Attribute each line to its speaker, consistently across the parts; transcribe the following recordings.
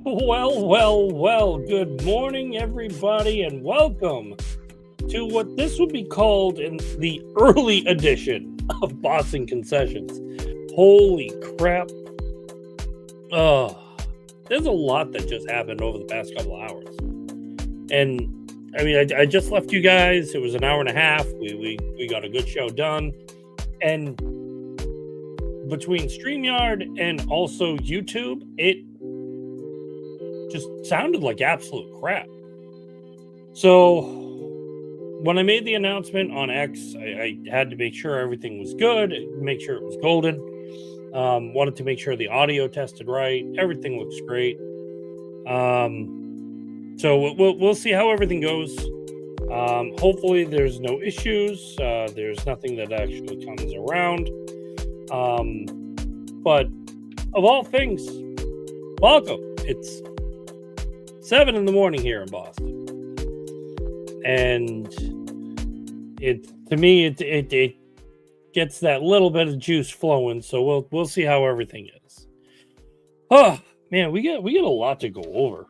Speaker 1: Well, good morning, everybody, and welcome to what this would be called in the early edition of Boston Concessions. Holy crap. Oh, there's a lot that just happened over the past couple hours. And I mean, I just left you guys. It was an hour and a half. We got a good show done. And between StreamYard and also YouTube, it just sounded like absolute crap. So when I made the announcement on X, I had to make sure everything was good, make sure it was golden. Wanted to make sure the audio tested right. Everything looks great. So we'll see how everything goes. Hopefully there's no issues. There's nothing that actually comes around. But of all things, welcome. It's 7 a.m. here in Boston, and to me it gets that little bit of juice flowing. So we'll see how everything is. Oh man, we get a lot to go over.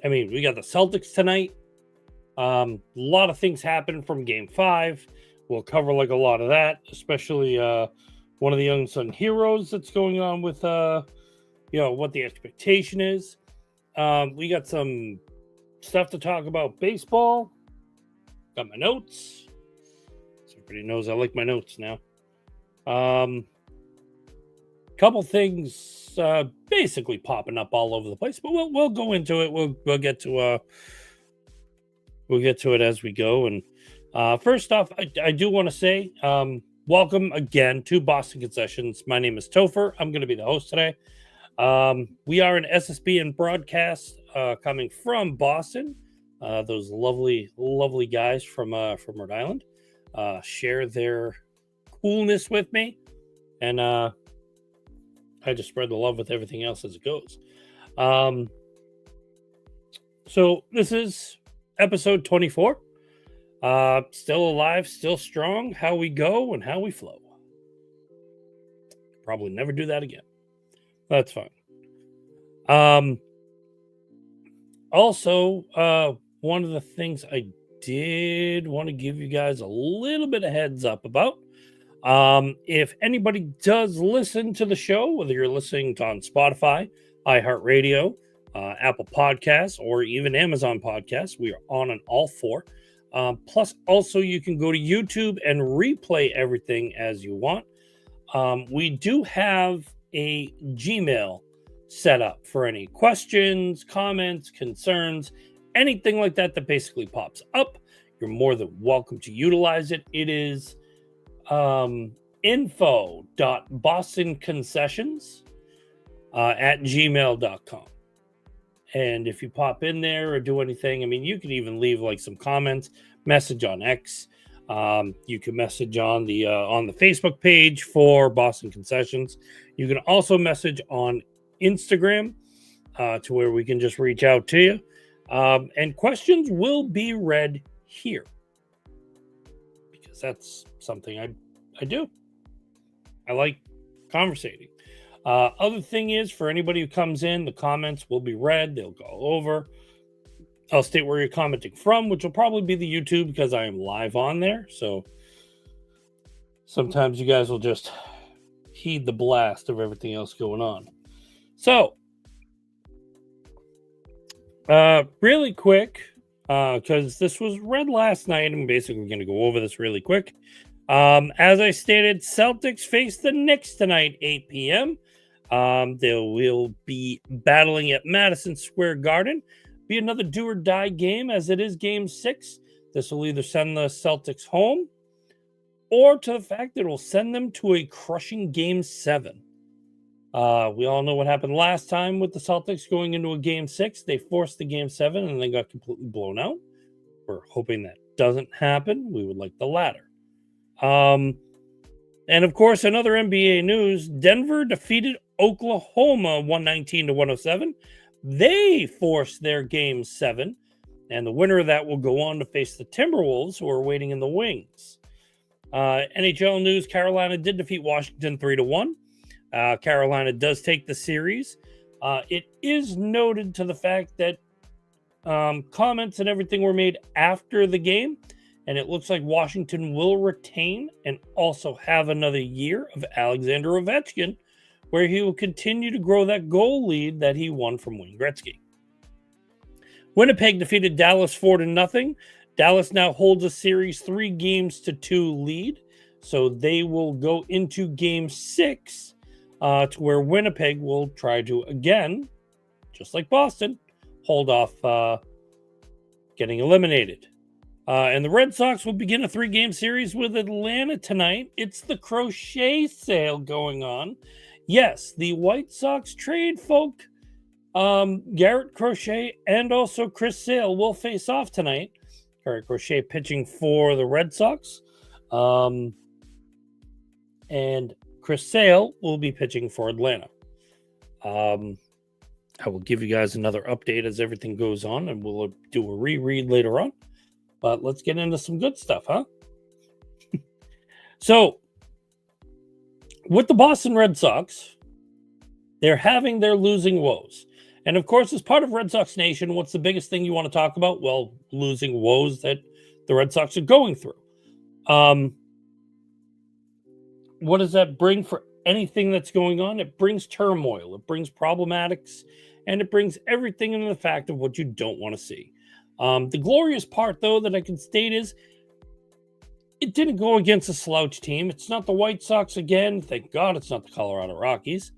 Speaker 1: I mean, we got the Celtics tonight. A lot of things happened from Game 5. We'll cover like a lot of that, especially one of the unsung heroes that's going on with what the expectation is. We got some stuff to talk about baseball. Got my notes. So everybody knows I like my notes now. Couple things basically popping up all over the place, but we'll go into it. We'll get to it as we go. And first off, I do want to say welcome again to Boston Concessions. My name is Topher. I'm going to be the host today. We are an SSB and broadcast coming from Boston. Those lovely guys from Rhode Island share their coolness with me, and I just spread the love with everything else as it goes. So this is episode 24. Still alive, still strong. How we go and how we flow. Probably never do that again. That's fine. Also, one of the things I did want to give you guys a little bit of heads up about. If anybody does listen to the show, whether you're listening on Spotify, iHeartRadio, Apple Podcasts, or even Amazon Podcasts, we are on all four. Plus, also, you can go to YouTube and replay everything as you want. We do have a Gmail set up for any questions, comments, concerns, anything like that basically pops up. You're more than welcome to utilize it. It is info.bostonconcessions@gmail.com. And if you pop in there or do anything, I mean, you can even leave like some comments, message on X. You can message on the Facebook page for Boston Concessions. You can also message on Instagram to where we can just reach out to you. And questions will be read here because that's something I do. I like conversating. Other thing is, for anybody who comes in, the comments will be read. They'll go over. I'll state where you're commenting from, which will probably be the YouTube because I am live on there. So sometimes you guys will just heed the blast of everything else going on. So, really quick, because this was read last night, I'm basically going to go over this really quick. As I stated, Celtics face the Knicks tonight, 8 p.m. They will be battling at Madison Square Garden. Be another do or die game, as it is Game 6. This will either send the Celtics home or to the fact that it will send them to a crushing Game 7. We all know what happened last time with the Celtics going into a Game 6. They forced the Game 7 and they got completely blown out. We're hoping that doesn't happen. We would like the latter. And of course, another NBA news, Denver defeated Oklahoma 119-107. They forced their Game 7, and the winner of that will go on to face the Timberwolves, who are waiting in the wings. NHL news, Carolina did defeat Washington 3-1. Carolina does take the series. It is noted to the fact that comments and everything were made after the game, and it looks like Washington will retain and also have another year of Alexander Ovechkin, where he will continue to grow that goal lead that he won from Wayne Gretzky. Winnipeg defeated Dallas 4-0. Dallas now holds a series 3-2 lead, so they will go into game 6 to where Winnipeg will try to, again, just like Boston, hold off getting eliminated. And the Red Sox will begin a 3-game series with Atlanta tonight. It's the crochet sale going on. Yes, the White Sox trade folk, Garrett Crochet and also Chris Sale will face off tonight. Garrett Crochet pitching for the Red Sox. And Chris Sale will be pitching for Atlanta. I will give you guys another update as everything goes on, and we'll do a reread later on. But let's get into some good stuff, huh? So, with the Boston Red Sox, they're having their losing woes. And of course, as part of Red Sox Nation, what's the biggest thing you want to talk about? Well, losing woes that the Red Sox are going through. What does that bring for anything that's going on? It brings turmoil, it brings problematics, and it brings everything into the fact of what you don't want to see. The glorious part, though, that I can state is it didn't go against a slouch team. It's not the White Sox again. Thank God it's not the Colorado Rockies.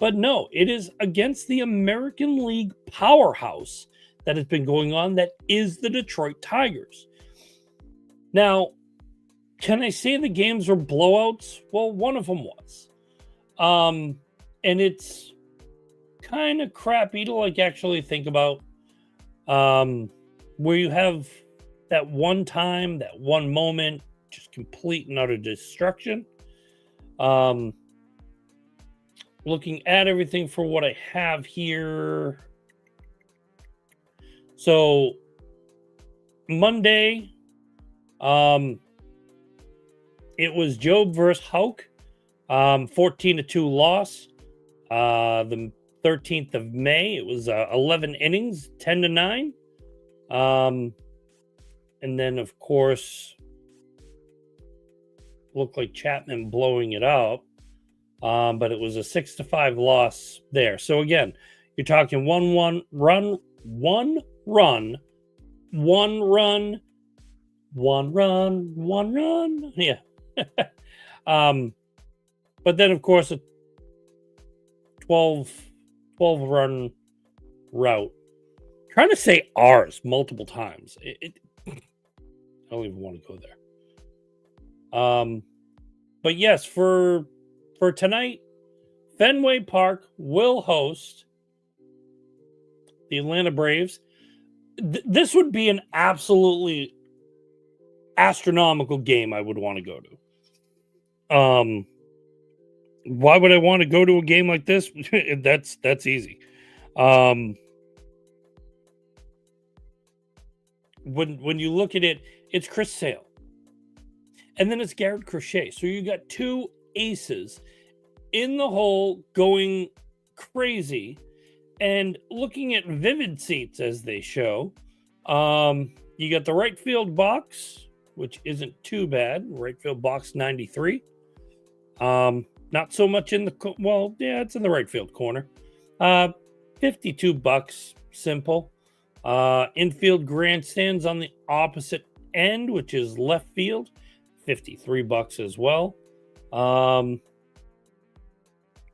Speaker 1: But no, it is against the American League powerhouse that has been going on, that is the Detroit Tigers. Now, can I say the games were blowouts? Well, one of them was. And it's kind of crappy to actually think about, where you have that one time, that one moment, just complete and utter destruction. Looking at everything for what I have here. So Monday, it was Job versus Houck, 14-2 loss. The 13th of May, it was 11 innings, 10-9. And then, of course, looked like Chapman blowing it out. But it was a 6-5 loss there. So again, you're talking one run. Yeah. But then, of course, a 12 run route. I'm trying to say ours multiple times. I don't even want to go there. But yes, for tonight, Fenway Park will host the Atlanta Braves. This would be an absolutely astronomical game I would want to go to. Why would I want to go to a game like this? That's easy. When you look at it, it's Chris Sale. And then it's Garrett Crochet. So you got two aces in the hole going crazy. And looking at vivid seats as they show, you got the right field box, which isn't too bad. Right field box 93. Not so much in the it's in the right field corner. $52, simple. Infield grandstands on the opposite end, which is left field, $53 as well.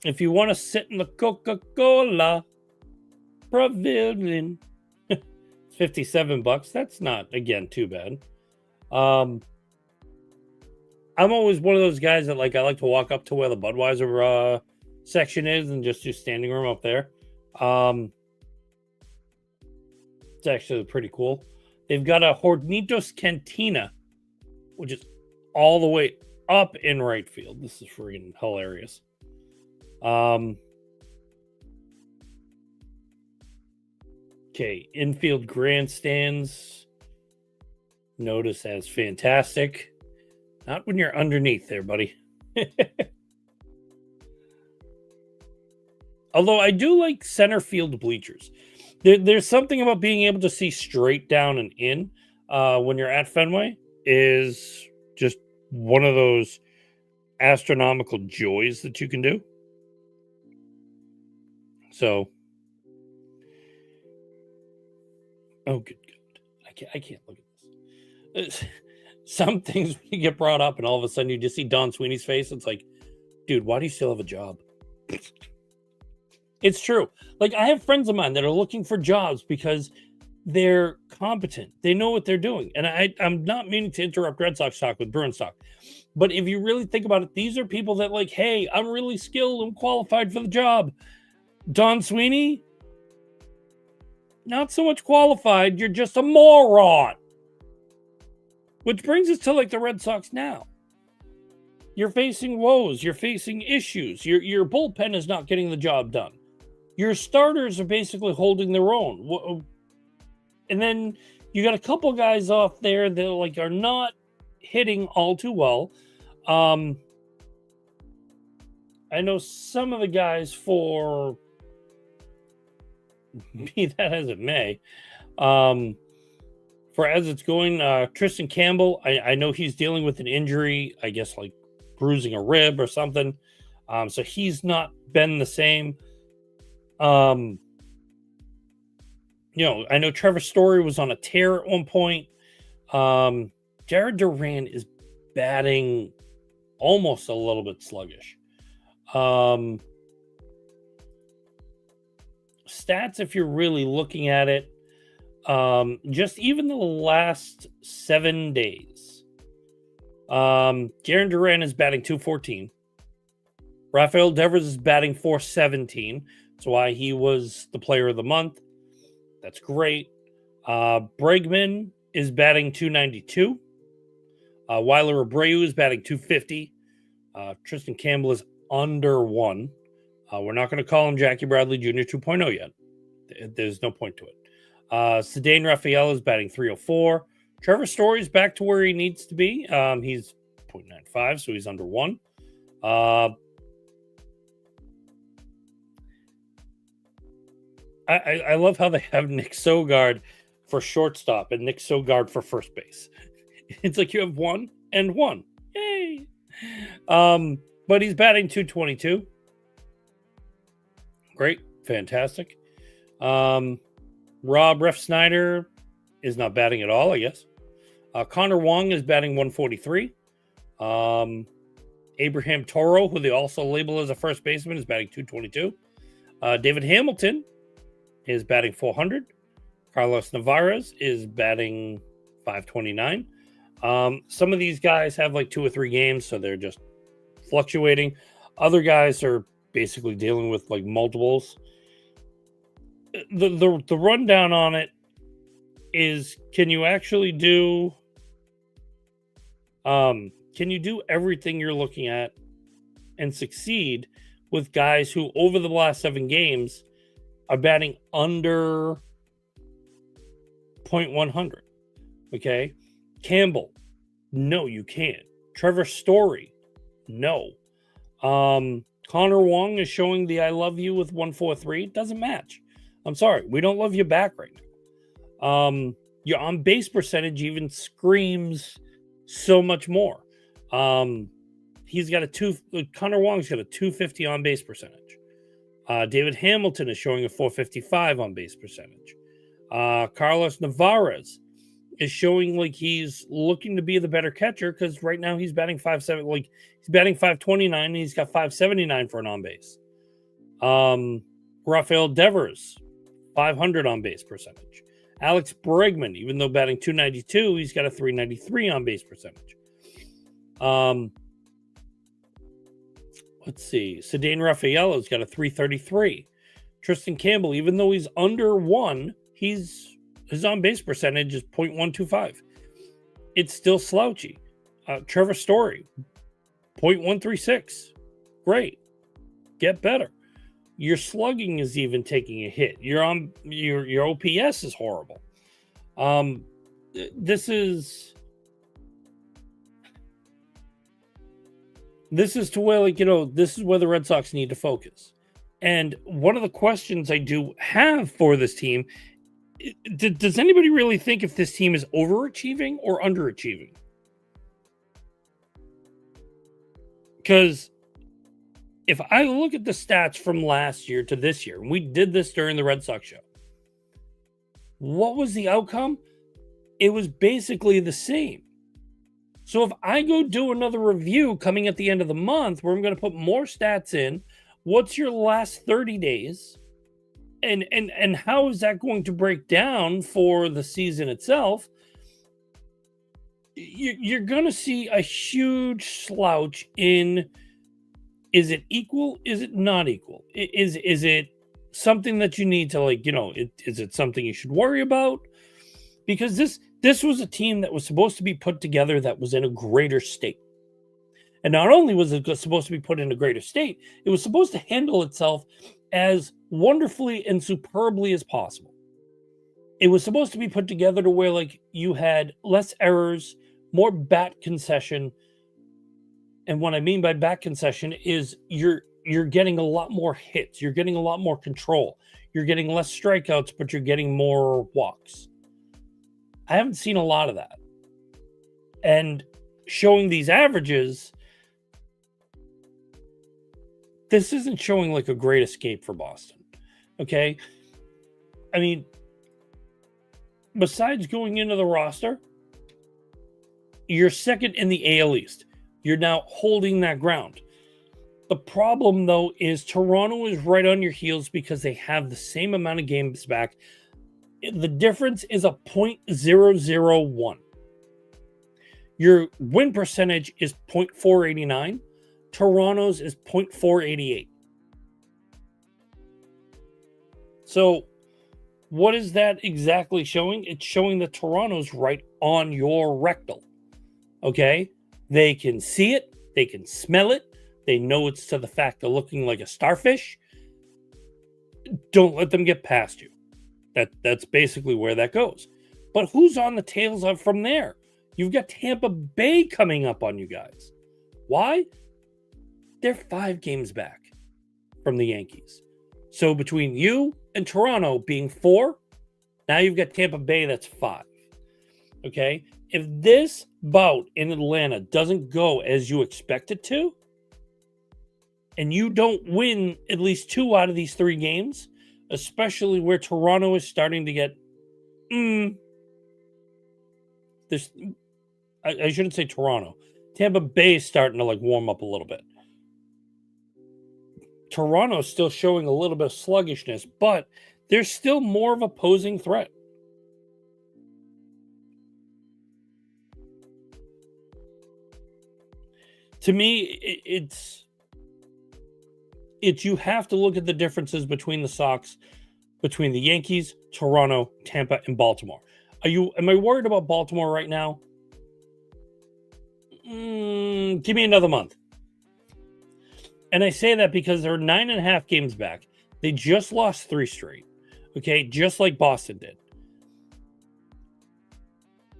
Speaker 1: If you want to sit in the Coca-Cola Pavilion, $57. That's not, again, too bad. I'm always one of those guys that I like to walk up to where the Budweiser section is and just do standing room up there. It's actually pretty cool. They've got a Hornitos Cantina, which is all the way up in right field. This is freaking hilarious. Okay, infield grandstands. Notice as fantastic. Not when you're underneath there, buddy. Although I do like center field bleachers. There's something about being able to see straight down and in when you're at Fenway is just one of those astronomical joys that you can do. So, oh good God, I can't look at this. Some things when you get brought up, and all of a sudden you just see Don Sweeney's face. It's like, dude, why do you still have a job? It's true. Like, I have friends of mine that are looking for jobs because they're competent. They know what they're doing. And I'm not meaning to interrupt Red Sox talk with Bruins talk. But if you really think about it, these are people that like, hey, I'm really skilled and qualified for the job. Don Sweeney, not so much qualified. You're just a moron. Which brings us to like the Red Sox now. You're facing woes. You're facing issues. Your bullpen is not getting the job done. Your starters are basically holding their own. And then you got a couple guys off there that like are not hitting all too well. I know some of the guys, for be that as it may, for as it's going, Tristan Campbell, I know he's dealing with an injury, I guess like bruising a rib or something. So he's not been the same. I know Trevor Story was on a tear at one point. Jared Duran is batting almost a little bit sluggish. Stats, if you're really looking at it, just even the last 7 days, Jared Duran is batting .214. Rafael Devers is batting .417. That's why he was the player of the month. That's great. Bregman is batting .292. Weiler Abreu is batting .250. Tristan Campbell is under 1. We're not going to call him Jackie Bradley Jr. 2.0 yet. There's no point to it. Cedane Rafael is batting .304. Trevor Story is back to where he needs to be. He's .95, so he's under 1. I love how they have Nick Sogard for shortstop and Nick Sogard for first base. It's like you have 1 and 1. Yay! But he's batting .222. Great. Fantastic. Rob Refsnyder is not batting at all, I guess. Connor Wong is batting .143. Abraham Toro, who they also label as a first baseman, is batting .222. David Hamilton is batting .400. Carlos Navarez is batting .529. Some of these guys have like 2 or 3 games, so they're just fluctuating. Other guys are basically dealing with like multiples. The rundown on it is, can you actually do everything you're looking at and succeed with guys who over the last 7 games are batting under .100? Okay. Campbell, no, you can't. Trevor Story, no. Connor Wong is showing the I love you with .143. It doesn't match. I'm sorry, we don't love you back right now. Your on base percentage even screams so much more. He's got Connor Wong's got a .250 on base percentage. David Hamilton is showing a .455 on base percentage. Carlos Navarez is showing like he's looking to be the better catcher, because right now he's batting .570. Like he's batting .529 and he's got .579 for an on base. Rafael Devers, .500 on base percentage. Alex Bregman, even though batting .292, he's got a .393 on base percentage. Let's see. Cedane Rafaelo's got a .333. Tristan Campbell, even though he's under 1, his on base percentage is .125. It's still slouchy. Trevor Story, .136. Great. Get better. Your slugging is even taking a hit. Your OPS is horrible. This is to where, like, this is where the Red Sox need to focus. And one of the questions I do have for this team, does anybody really think if this team is overachieving or underachieving? Because if I look at the stats from last year to this year, and we did this during the Red Sox show, what was the outcome? It was basically the same. So if I go do another review coming at the end of the month where I'm going to put more stats in, what's your last 30 days? And how is that going to break down for the season itself? You're going to see a huge slouch in, is it equal? Is it not equal? Is it something that you need to, like, is it something you should worry about? Because this was a team that was supposed to be put together that was in a greater state. And not only was it supposed to be put in a greater state, it was supposed to handle itself as wonderfully and superbly as possible. It was supposed to be put together to where, like, you had less errors, more bat concession. And what I mean by bat concession is you're getting a lot more hits, you're getting a lot more control, you're getting less strikeouts, but you're getting more walks. I haven't seen a lot of that. And showing these averages, this isn't showing like a great escape for Boston. Okay. I mean, besides going into the roster, you're second in the AL East. You're now holding that ground. The problem, though, is Toronto is right on your heels because they have the same amount of games back. The difference is a .001. Your win percentage is .489. Toronto's is .488. So what is that exactly showing? It's showing that Toronto's right on your rectal. Okay? They can see it. They can smell it. They know it's to the fact of looking like a starfish. Don't let them get past you. That's basically where that goes. But who's on the tails of from there? You've got Tampa Bay coming up on you guys. Why? They're 5 games back from the Yankees. So between you and Toronto being 4, now you've got Tampa Bay that's 5. Okay? If this bout in Atlanta doesn't go as you expect it to, and you don't win at least 2 out of these 3 games, especially where Toronto is starting to get, I shouldn't say Toronto. Tampa Bay is starting to like warm up a little bit. Toronto's still showing a little bit of sluggishness, but there's still more of a posing threat. To me, it's you have to look at the differences between the Sox, between the Yankees, Toronto, Tampa, and Baltimore. Am I worried about Baltimore right now? Give me another month. And I say that because they're 9.5 games back. They just lost 3 straight. Okay, just like Boston did.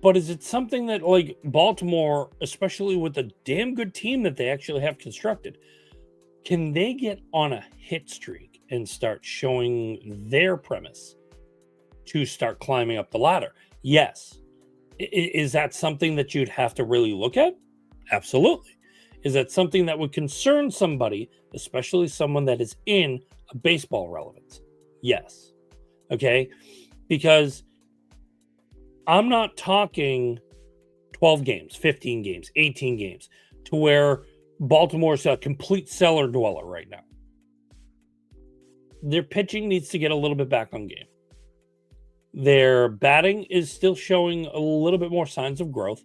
Speaker 1: But is it something that, like, Baltimore, especially with the damn good team that they actually have constructed, can they get on a hit streak and start showing their premise to start climbing up the ladder? Yes. Is that something that you'd have to really look at? Absolutely. Is that something that would concern somebody, especially someone that is in a baseball relevance? Yes. Okay? Because I'm not talking 12 games, 15 games, 18 games, to where Baltimore's a complete cellar dweller right now. Their pitching needs to get a little bit back on game. Their batting is still showing a little bit more signs of growth.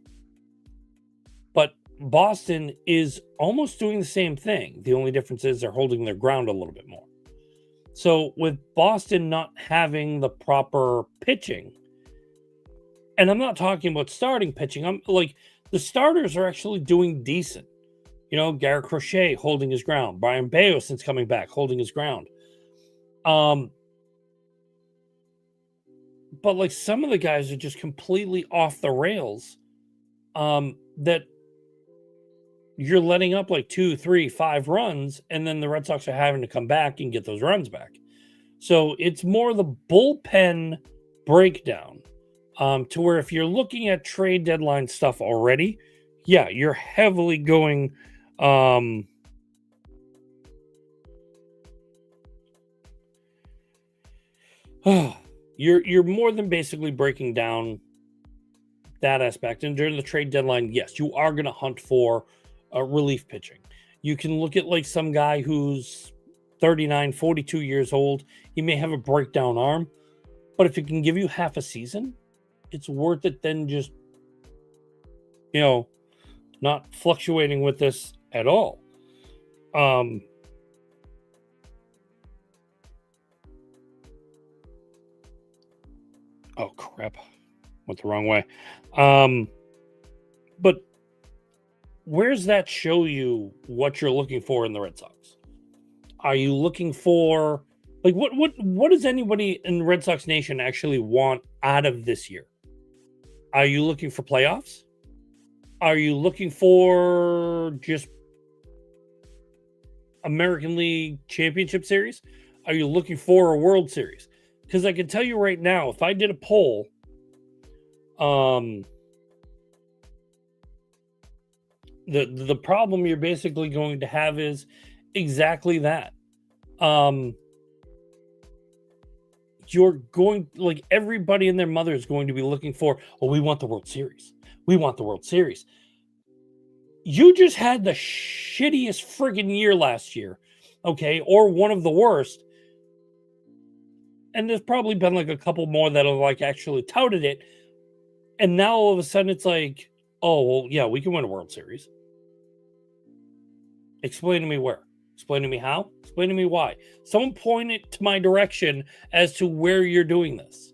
Speaker 1: But Boston is almost doing the same thing. The only difference is they're holding their ground a little bit more. So with Boston not having the proper pitching, and I'm not talking about starting pitching, I'm like, the starters are actually doing decent. You know, Garrett Crochet holding his ground. Brian Bayo, since coming back, holding his ground. But like some of the guys are just completely off the rails. That you're letting up like 2, 3, 5 runs, and then the Red Sox are having to come back and get those runs back. So it's more the bullpen breakdown, to where if you're looking at trade deadline stuff already, yeah, you're heavily going. You're more than basically breaking down that aspect. And during the trade deadline, yes, you are going to hunt for relief pitching. You can look at like some guy who's 39, 42 years old. He may have a breakdown arm, but if it can give you half a season, it's worth it then just, not fluctuating with this at all. Oh, crap. Went the wrong way. But where's that show you what you're looking for in the Red Sox? Are you looking for, like, what does anybody in Red Sox Nation actually want out of this year? Are you looking for playoffs? Are you looking for just American League Championship Series? Are you looking for a World Series? Because I can tell you right now, if I did a poll, the problem you're basically going to have is exactly that. You're going, like, everybody and their mother is going to be looking for, oh, we want the World Series. We want the World Series. You just had the shittiest friggin' year last year, okay, or one of the worst. And there's probably been like a couple more that have like actually touted it. And now all of a sudden it's like, oh, well, yeah, we can win a World Series. Explain to me where. Explain to me how. Explain to me why. Someone point it to my direction as to where you're doing this.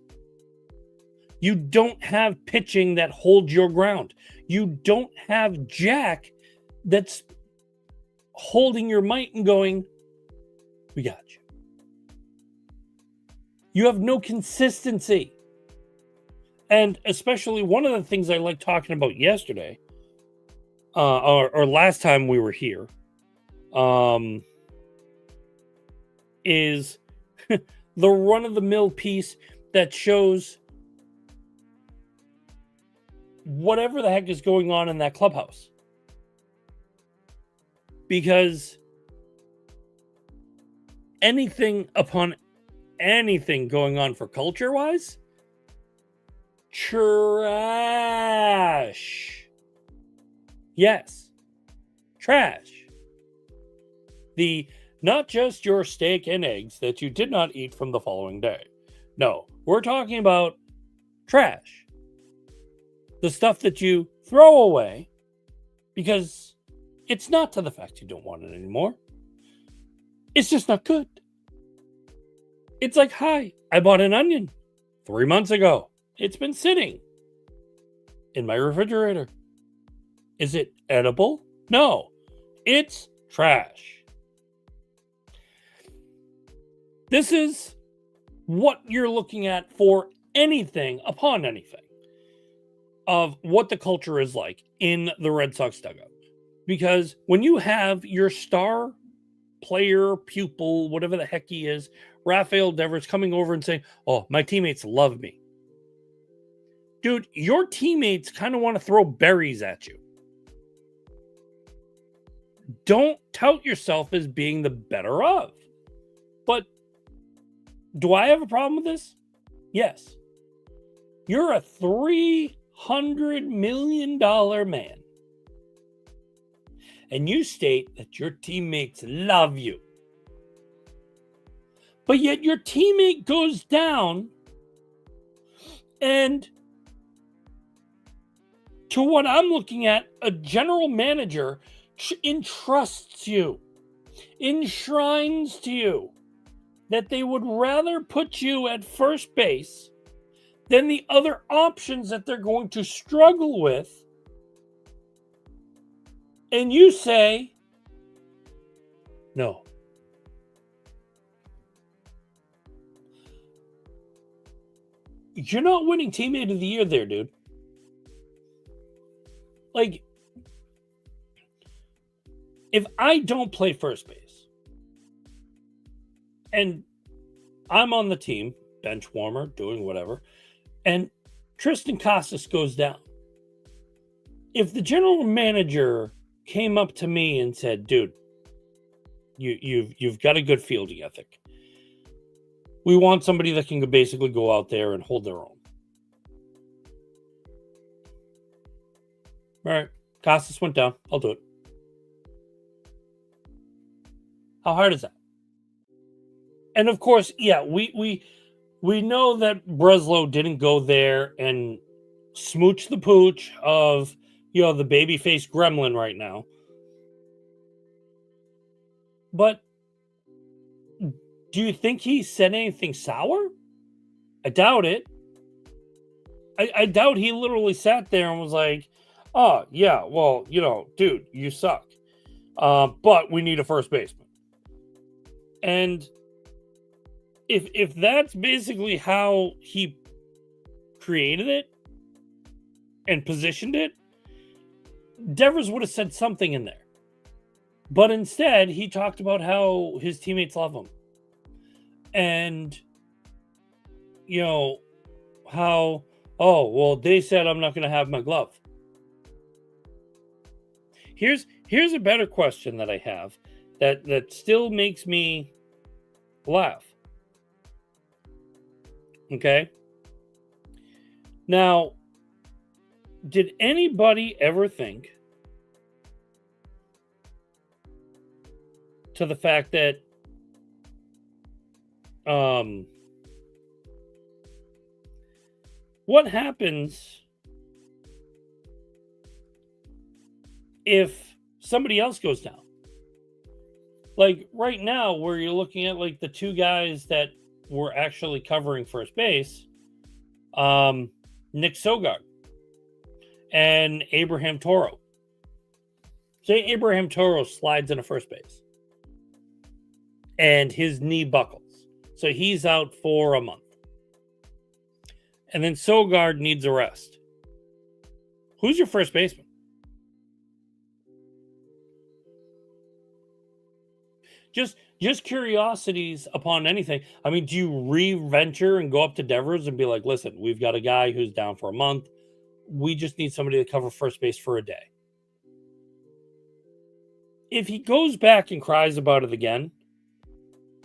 Speaker 1: You don't have pitching that holds your ground. You don't have Jack that's holding your might and going, we got you. You have no consistency. And especially one of the things I like talking about yesterday, or last time we were here, is the run-of-the-mill piece that shows whatever the heck is going on in that clubhouse. Because anything upon anything going on for culture-wise, trash. Yes, trash. The not just your steak and eggs that you did not eat from the following day. No, we're talking about trash. The stuff that you throw away because it's not to the fact you don't want it anymore. It's just not good. It's like, hi, I bought an onion 3 months ago. It's been sitting in my refrigerator. Is it edible? No, it's trash. This is what you're looking at for anything upon anything of what the culture is like in the Red Sox dugout. Because when you have your star player, pupil, whatever the heck he is, Rafael Devers coming over and saying, oh, my teammates love me. Dude, your teammates kind of want to throw berries at you. Don't tout yourself as being the better of. But do I have a problem with this? Yes. You're a $300 million man. And you state that your teammates love you. But yet your teammate goes down and, to what I'm looking at, a general manager entrusts you, enshrines to you, that they would rather put you at first base than the other options that they're going to struggle with. And you say, no. You're not winning teammate of the year there, dude. Like, If I don't play first base and I'm on the team, bench warmer, doing whatever, and Tristan Casas goes down, if the general manager came up to me and said, dude, you've got a good fielding ethic. We want somebody that can basically go out there and hold their own. All right, Casas went down. I'll do it. How hard is that? And of course, yeah, we know that Breslow didn't go there and smooch the pooch of, the babyface gremlin right now. But do you think he said anything sour? I doubt it. I doubt he literally sat there and was like, oh, yeah, well, dude, you suck. But we need a first baseman. And if that's basically how he created it and positioned it, Devers would have said something in there. But instead, he talked about how his teammates love him. And, how, oh, well, they said I'm not going to have my glove. Here's a better question that I have that still makes me laugh. Okay? Now, did anybody ever think to the fact that what happens if somebody else goes down? Like right now, where you're looking at like the two guys that were actually covering first base, Nick Sogard and Abraham Toro. Say Abraham Toro slides into first base and his knee buckles. So he's out for a month. And then Sogard needs a rest. Who's your first baseman? Just curiosities upon anything. I mean, do you re-venture and go up to Devers and be like, listen, we've got a guy who's down for a month. We just need somebody to cover first base for a day. If he goes back and cries about it again,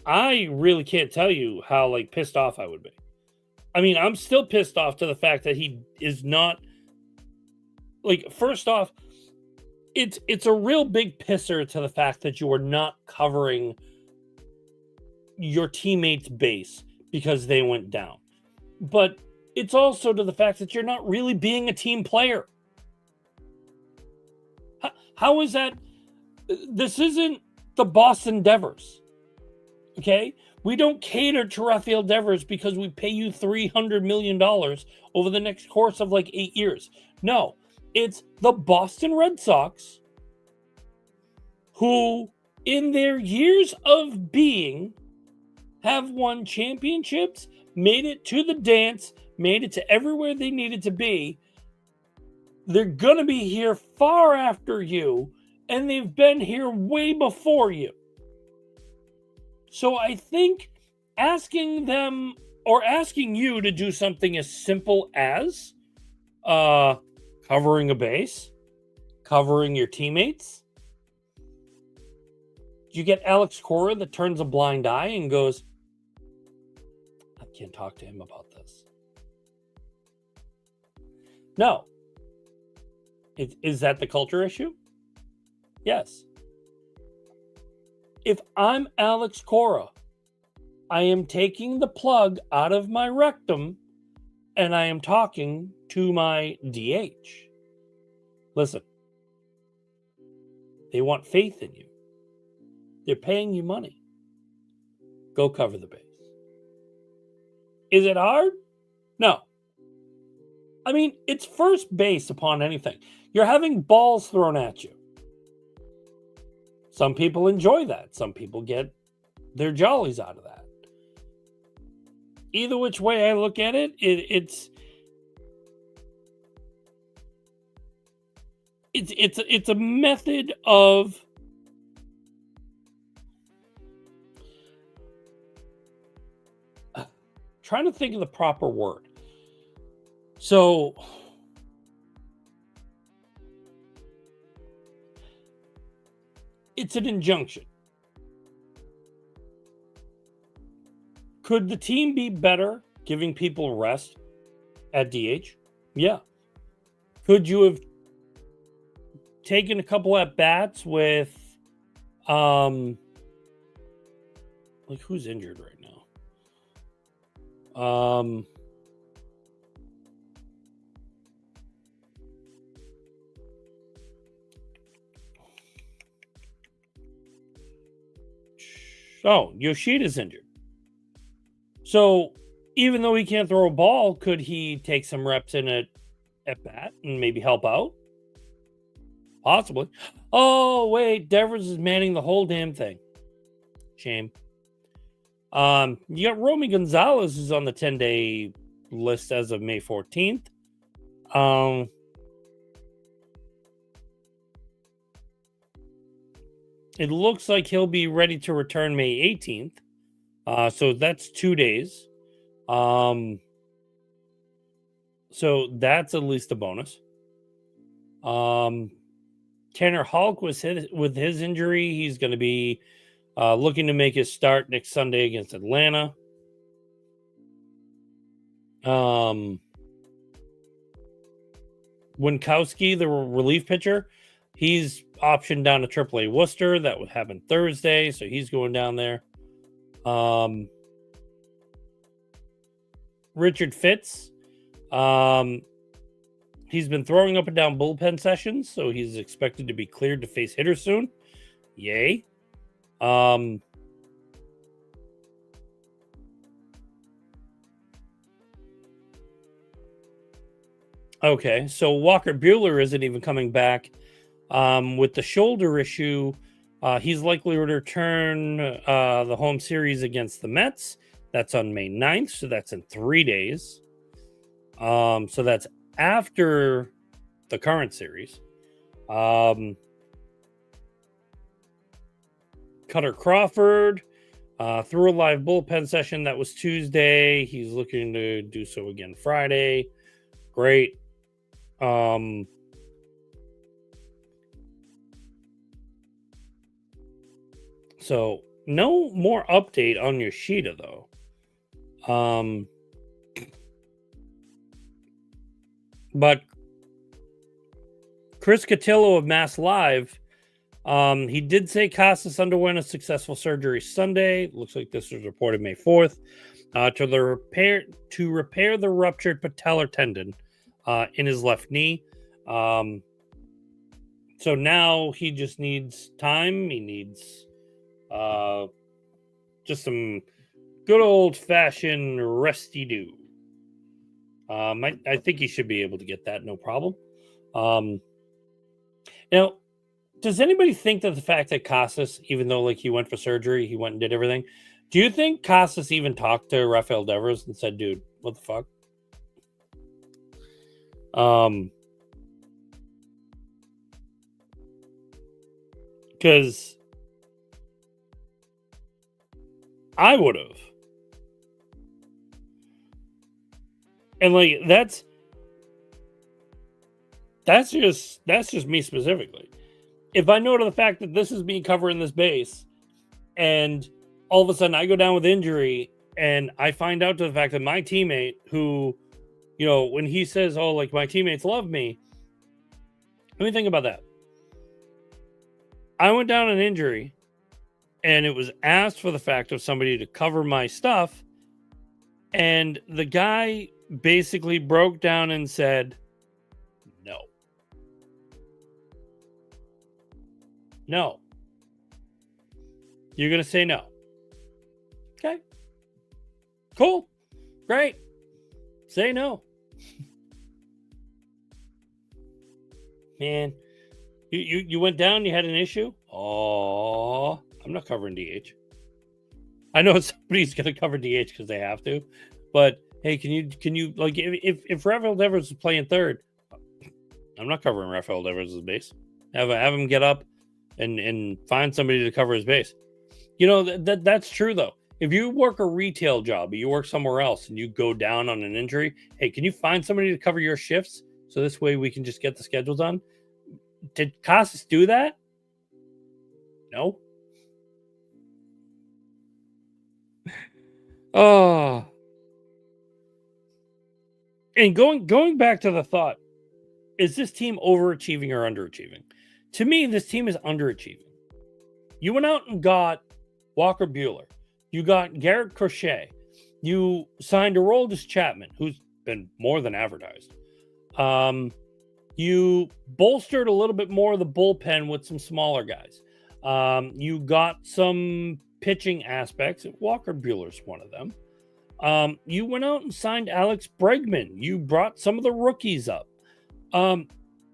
Speaker 1: I really can't tell you how pissed off I would be. I mean, I'm still pissed off to the fact that he is not first off, it's a real big pisser to the fact that you are not covering your teammates' base because they went down. But it's also to the fact that you're not really being a team player. How is that? This isn't the Boston Devers. Okay? We don't cater to Rafael Devers because we pay you $300 million over the next course of 8 years. No, it's the Boston Red Sox who, in their years of being, have won championships, made it to the dance, made it to everywhere they needed to be. They're going to be here far after you, and they've been here way before you. So I think asking them or asking you to do something as simple as covering a base, covering your teammates. You get Alex Cora that turns a blind eye and goes, I can't talk to him about this. No. Is that the culture issue? Yes. If I'm Alex Cora, I am taking the plug out of my rectum and I am talking to my DH. Listen, they want faith in you. They're paying you money. Go cover the base. Is it hard? No. I mean, it's first base upon anything. You're having balls thrown at you. Some people enjoy that. Some people get their jollies out of that. Either which way I look at it, it's a method of trying to think of the proper word. So it's an injunction. Could the team be better giving people rest at DH? Yeah. Could you have taken a couple at bats with like who's injured right now? Oh, Yoshida's injured. So even though he can't throw a ball, could he take some reps in it at bat and maybe help out? Possibly. Oh, wait, Devers is manning the whole damn thing. Shame. You got Romy Gonzalez who's on the 10-day list as of May 14th. It looks like he'll be ready to return May 18th. So that's 2 days. So that's at least a bonus. Tanner Hulk was hit with his injury. He's going to be looking to make his start next Sunday against Atlanta. Winkowski, the relief pitcher, he's optioned down to AAA Worcester. That would happen Thursday, so he's going down there. Richard Fitz, he's been throwing up and down bullpen sessions, so he's expected to be cleared to face hitters soon. Yay. Okay, so Walker Buehler isn't even coming back with the shoulder issue. He's likely to return the home series against the Mets. That's on May 9th, so that's in 3 days. So that's after the current series. Cutter Crawford threw a live bullpen session. That was Tuesday. He's looking to do so again Friday. Great. So no more update on Yoshida though. But Chris Cotillo of Mass Live, he did say Casas underwent a successful surgery Sunday. Looks like this was reported May 4th to repair the ruptured patellar tendon in his left knee. So now he just needs time. He needs just some good old-fashioned resty-do. I think he should be able to get that, no problem. Now, does anybody think that the fact that Casas, even though like he went for surgery, he went and did everything, do you think Casas even talked to Rafael Devers and said, dude, what the fuck? Because I would have. And like that's just me specifically. If I know to the fact that this is me covering this base, and all of a sudden I go down with injury, and I find out to the fact that my teammate, who, you know, when he says, "Oh, like my teammates love me," let me think about that. I went down an injury, and it was asked for the fact of somebody to cover my stuff, and the guy basically broke down and said, no. No. You're going to say no. Okay. Cool. Great. Say no. Man, you went down, you had an issue? Oh, I'm not covering DH. I know somebody's going to cover DH because they have to, but hey, can you like if Rafael Devers is playing third, I'm not covering Rafael Devers' base. Have him get up and find somebody to cover his base. You know that's true though. If you work a retail job, or you work somewhere else and you go down on an injury, hey, can you find somebody to cover your shifts so this way we can just get the schedule done? Did Casas do that? No. Oh. And going back to the thought, is this team overachieving or underachieving? To me, this team is underachieving. You went out and got Walker Buehler. You got Garrett Crochet. You signed Aroldis Chapman, who's been more than advertised. You bolstered a little bit more of the bullpen with some smaller guys. You got some pitching aspects. Walker Buehler's one of them. You went out and signed Alex Bregman. You brought some of the rookies up.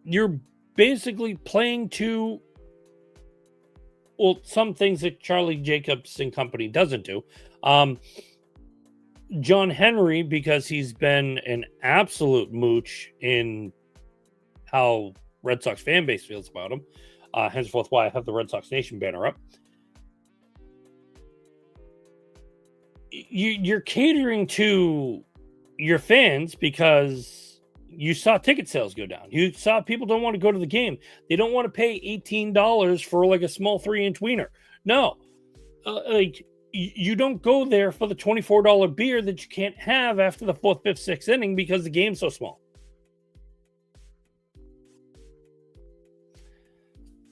Speaker 1: You're basically playing to, well, some things that Charlie Jacobs and company doesn't do. John Henry, because he's been an absolute mooch in how Red Sox fan base feels about him. Henceforth, why I have the Red Sox Nation banner up. You're catering to your fans because you saw ticket sales go down. You saw people don't want to go to the game. They don't want to pay $18 for like a small 3-inch wiener. No, you don't go there for the $24 beer that you can't have after the 4th, 5th, 6th inning because the game's so small.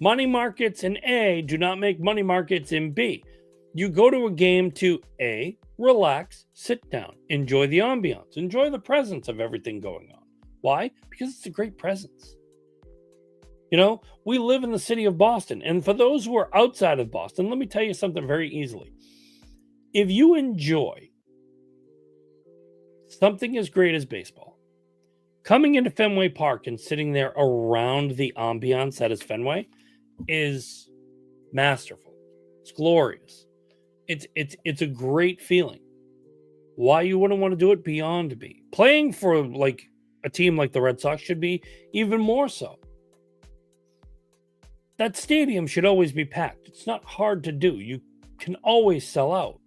Speaker 1: Money markets in A do not make money markets in B. You go to a game to A, relax, sit down, enjoy the ambiance, enjoy the presence of everything going on. Why? Because it's a great presence. You know, we live in the city of Boston. And for those who are outside of Boston, let me tell you something very easily. If you enjoy something as great as baseball, coming into Fenway Park and sitting there around the ambiance that is Fenway is masterful. It's glorious. It's a great feeling. Why you wouldn't want to do it beyond B? Playing for like a team like the Red Sox should be even more so. That stadium should always be packed. It's not hard to do. You can always sell out.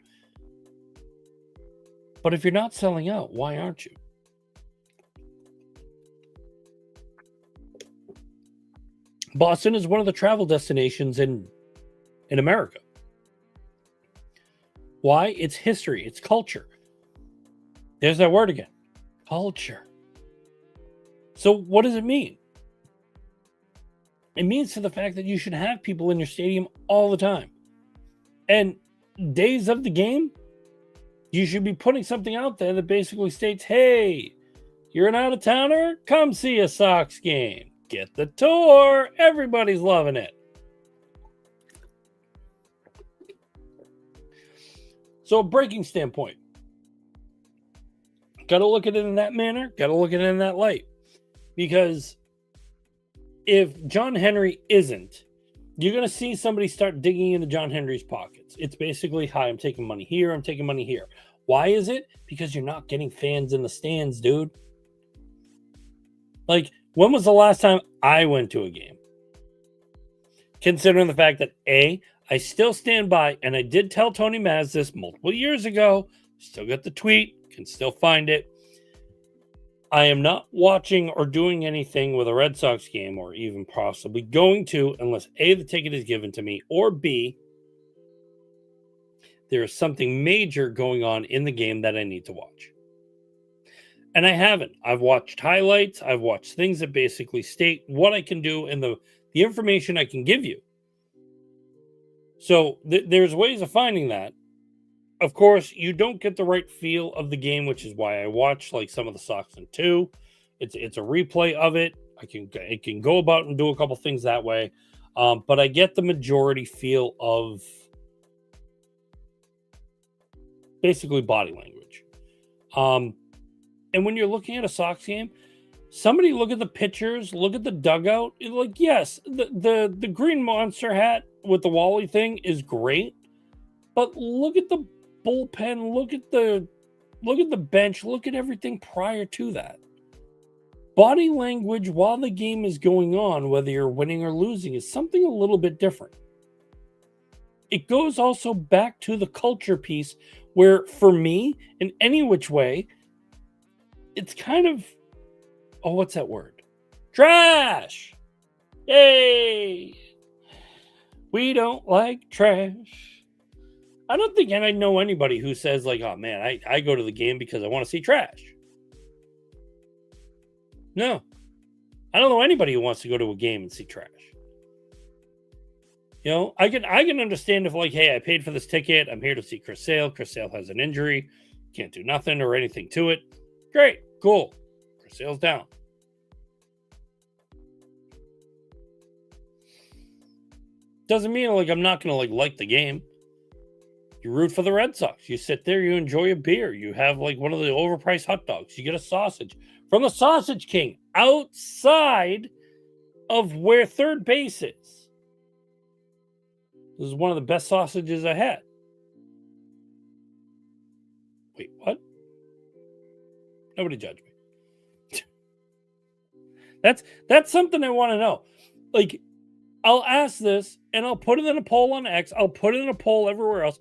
Speaker 1: But if you're not selling out, why aren't you? Boston is one of the travel destinations in America. Why? It's history. It's culture. There's that word again. Culture. So what does it mean? It means to the fact that you should have people in your stadium all the time. And days of the game, you should be putting something out there that basically states, hey, you're an out-of-towner? Come see a Sox game. Get the tour. Everybody's loving it. So a breaking standpoint. Got to look at it in that manner. Got to look at it in that light. Because if John Henry isn't, you're going to see somebody start digging into John Henry's pockets. It's basically, hi, I'm taking money here. I'm taking money here. Why is it? Because you're not getting fans in the stands, dude. Like, when was the last time I went to a game? Considering the fact that A, I still stand by, and I did tell Tony Maz this multiple years ago, still got the tweet, can still find it. I am not watching or doing anything with a Red Sox game, or even possibly going to, unless A, the ticket is given to me, or B, there is something major going on in the game that I need to watch. And I haven't. I've watched highlights. I've watched things that basically state what I can do and the information I can give you. So there's ways of finding that. Of course, you don't get the right feel of the game, which is why I watch like some of the Sox in 2. It's a replay of it. I can go about and do a couple things that way. But I get the majority feel of basically body language. And when you're looking at a Sox game, somebody look at the pitchers, look at the dugout. Like, yes, the green monster hat with the Wally thing is great, but look at the bullpen, look at the bench, look at everything prior to that. Body language while the game is going on, whether you're winning or losing, is something a little bit different. it goes also back to the culture piece where, for me, in any which way, it's kind of, oh, what's that word? Trash! Yay! We don't like trash. I don't think I know anybody who says, like, oh man, I go to the game because I want to see trash. No. I don't know anybody who wants to go to a game and see trash. You know, I can understand if, like, hey, I paid for this ticket. I'm here to see Chris Sale. Chris Sale has an injury. Can't do nothing or anything to it. Great. Cool. Chris Sale's down. Doesn't mean, like, I'm not going to, like the game. You root for the Red Sox. You sit there. You enjoy a beer. You have, like, one of the overpriced hot dogs. You get a sausage from the Sausage King outside of where third base is. This is one of the best sausages I had. Wait, what? Nobody judge me. That's something I want to know. Like, I'll ask this and I'll put it in a poll on X. I'll put it in a poll everywhere else.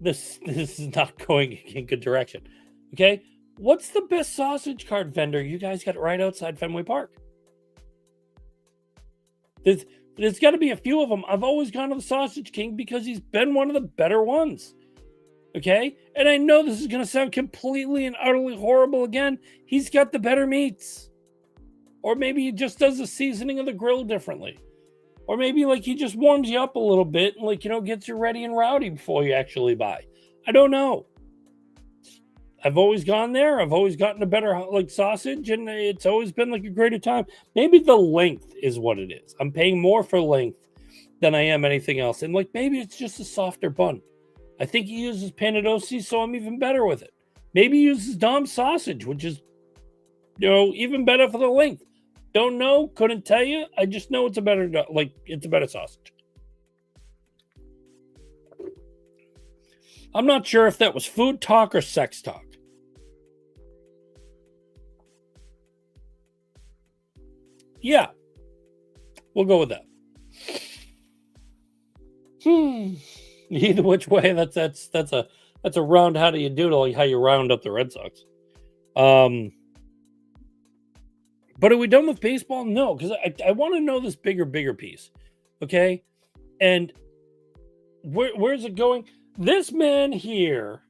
Speaker 1: This is not going in good direction. Okay? What's the best sausage cart vendor you guys got right outside Fenway Park? There's got to be a few of them. I've always gone to the Sausage King because he's been one of the better ones. Okay? And I know this is going to sound completely and utterly horrible again. He's got the better meats. Or maybe he just does the seasoning of the grill differently. Or maybe, like, he just warms you up a little bit and, like, you know, gets you ready and rowdy before you actually buy. I don't know. I've always gone there. I've always gotten a better, like, sausage, and it's always been, like, a greater time. Maybe the length is what it is. I'm paying more for length than I am anything else. And, like, maybe it's just a softer bun. I think he uses Panadossi, so I'm even better with it. Maybe he uses Dom's sausage, which is, you know, even better for the length. Don't know. Couldn't tell you. I just know it's a better, like, it's a better sausage. I'm not sure if that was food talk or sex talk. Yeah, we'll go with that. Either which way, that's a round. How do you do to, like, how you round up the Red Sox? But are we done with baseball? No, because I want to know this bigger piece. Okay, and where's it going? This man here,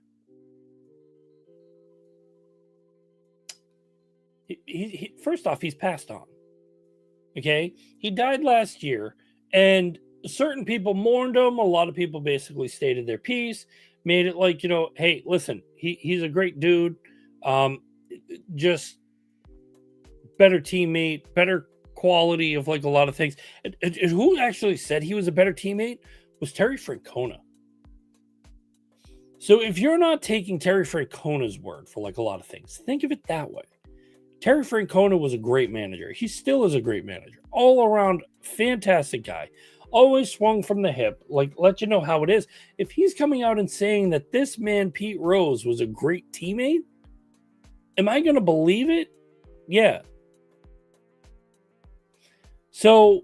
Speaker 1: he first off, he's passed on. Okay, he died last year, and certain people mourned him. A lot of people basically stated their piece, made it like, you know, hey, listen, he's a great dude, just better teammate, better quality of, like, a lot of things. And who actually said he was a better teammate was Terry Francona. So if you're not taking Terry Francona's word for, like, a lot of things, think of it that way. Terry Francona was a great manager. He still is a great manager. All around, fantastic guy. Always swung from the hip. Like, let you know how it is. If he's coming out and saying that this man, Pete Rose, was a great teammate, am I going to believe it? Yeah. So,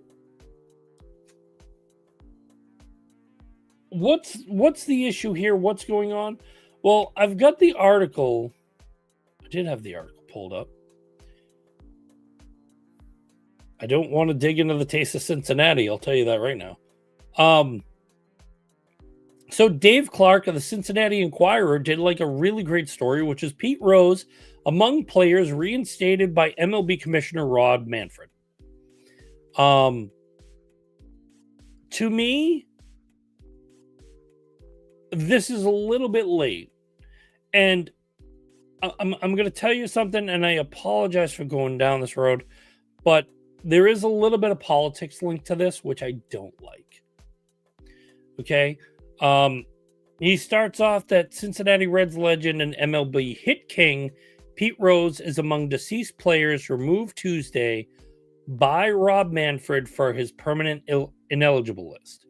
Speaker 1: what's the issue here? What's going on? Well, I've got the article. I did have the article pulled up. I don't want to dig into the taste of Cincinnati. I'll tell you that right now. So Dave Clark of the Cincinnati Enquirer did, like, a really great story, which is Pete Rose among players reinstated by MLB Commissioner Rob Manfred. To me, this is a little bit late, and I'm going to tell you something, and I apologize for going down this road, but there is a little bit of politics linked to this, which I don't like. Okay. He starts off that Cincinnati Reds legend and MLB hit king Pete Rose is among deceased players removed Tuesday by Rob Manfred for his permanent ineligible list.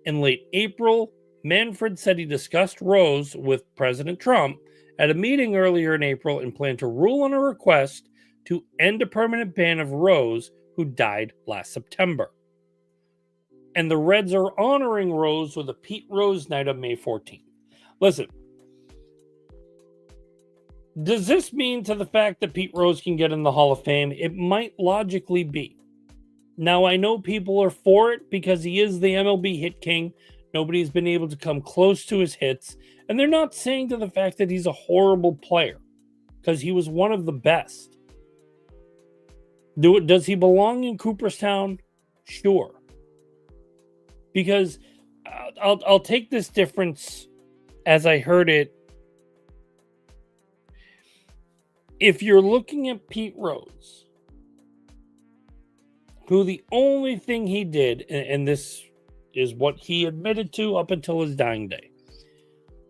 Speaker 1: In late April, Manfred said he discussed Rose with President Trump at a meeting earlier in April and planned to rule on a request to end a permanent ban of Rose, who died last September. And the Reds are honoring Rose with a Pete Rose night on May 14th. Listen, does this mean to the fact that Pete Rose can get in the Hall of Fame? It might logically be. Now, I know people are for it because he is the MLB hit king. Nobody's been able to come close to his hits. And they're not saying to the fact that he's a horrible player because he was one of the best. Does he belong in Cooperstown? Sure. Because I'll take this difference as I heard it. If you're looking at Pete Rose, who the only thing he did, and this is what he admitted to up until his dying day,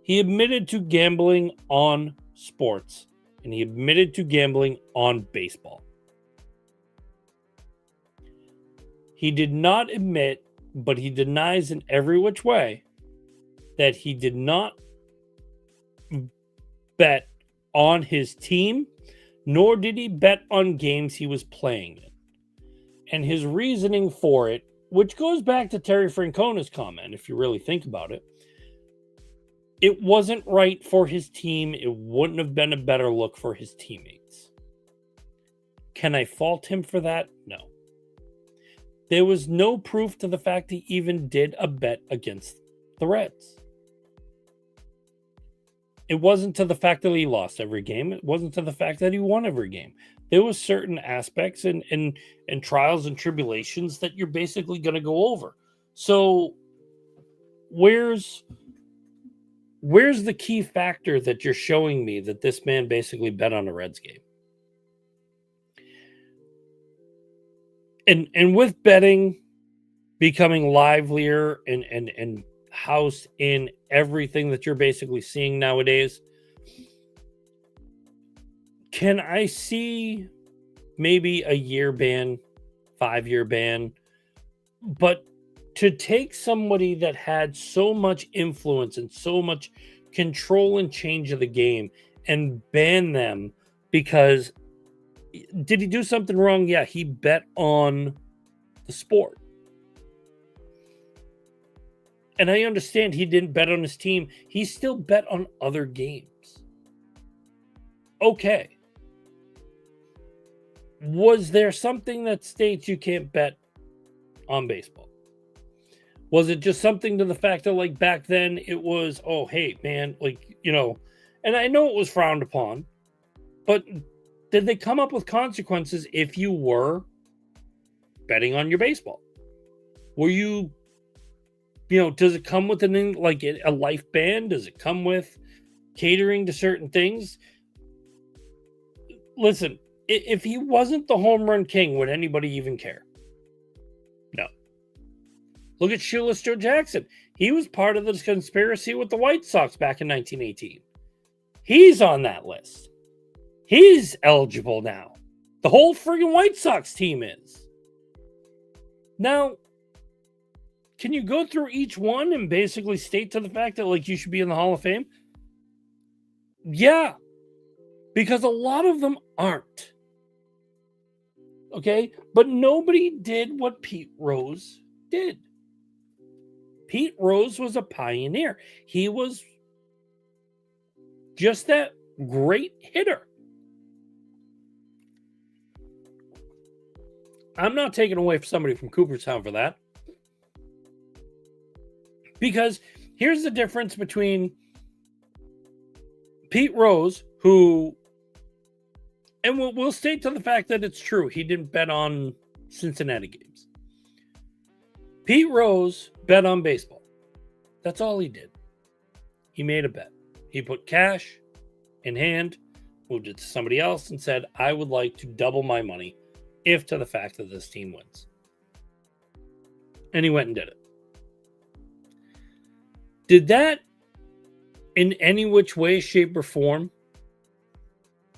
Speaker 1: he admitted to gambling on sports, and he admitted to gambling on baseball. He did not admit, but he denies in every which way, that he did not bet on his team, nor did he bet on games he was playing in. And his reasoning for it, which goes back to Terry Francona's comment, if you really think about it, it wasn't right for his team. It wouldn't have been a better look for his teammates. Can I fault him for that? No. There was no proof to the fact he even did a bet against the Reds. It wasn't to the fact that he lost every game. It wasn't to the fact that he won every game. There was certain aspects and trials and tribulations that you're basically going to go over. So where's the key factor that you're showing me that this man basically bet on a Reds game? And with betting becoming livelier and housed in everything that you're basically seeing nowadays, can I see maybe a year ban, 5-year ban? But to take somebody that had so much influence and so much control and change of the game and ban them because did he do something wrong? Yeah, he bet on the sport. And I understand he didn't bet on his team. He still bet on other games. Okay. Was there something that states you can't bet on baseball? Was it just something to the fact that, like, back then it was, oh, hey, man, like, you know, and I know it was frowned upon, but did they come up with consequences if you were betting on your baseball? Were you, does it come with a life ban? Does it come with catering to certain things? Listen, if he wasn't the home run king, would anybody even care? No. Look at Shoeless Joe Jackson. He was part of this conspiracy with the White Sox back in 1918. He's on that list. He's eligible now. The whole friggin' White Sox team is. Now, can you go through each one and basically state to the fact that, like, you should be in the Hall of Fame? Yeah. Because a lot of them aren't. Okay? But nobody did what Pete Rose did. Pete Rose was a pioneer. He was just that great hitter. I'm not taking away from somebody from Cooperstown for that. Because here's the difference between Pete Rose, who, and we'll state to the fact that it's true, he didn't bet on Cincinnati games. Pete Rose bet on baseball. That's all he did. He made a bet. He put cash in hand, moved it to somebody else, and said, I would like to double my money if to the fact that this team wins. And he went and did it. Did that in any which way, shape, or form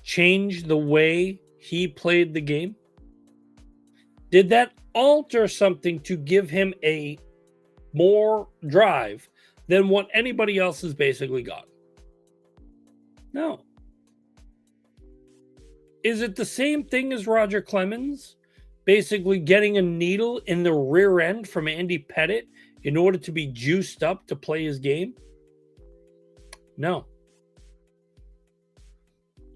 Speaker 1: change the way he played the game? Did that alter something to give him a more drive than what anybody else has basically got? No. Is it the same thing as Roger Clemens? basically getting a needle in the rear end from Andy Pettitte in order to be juiced up to play his game? No.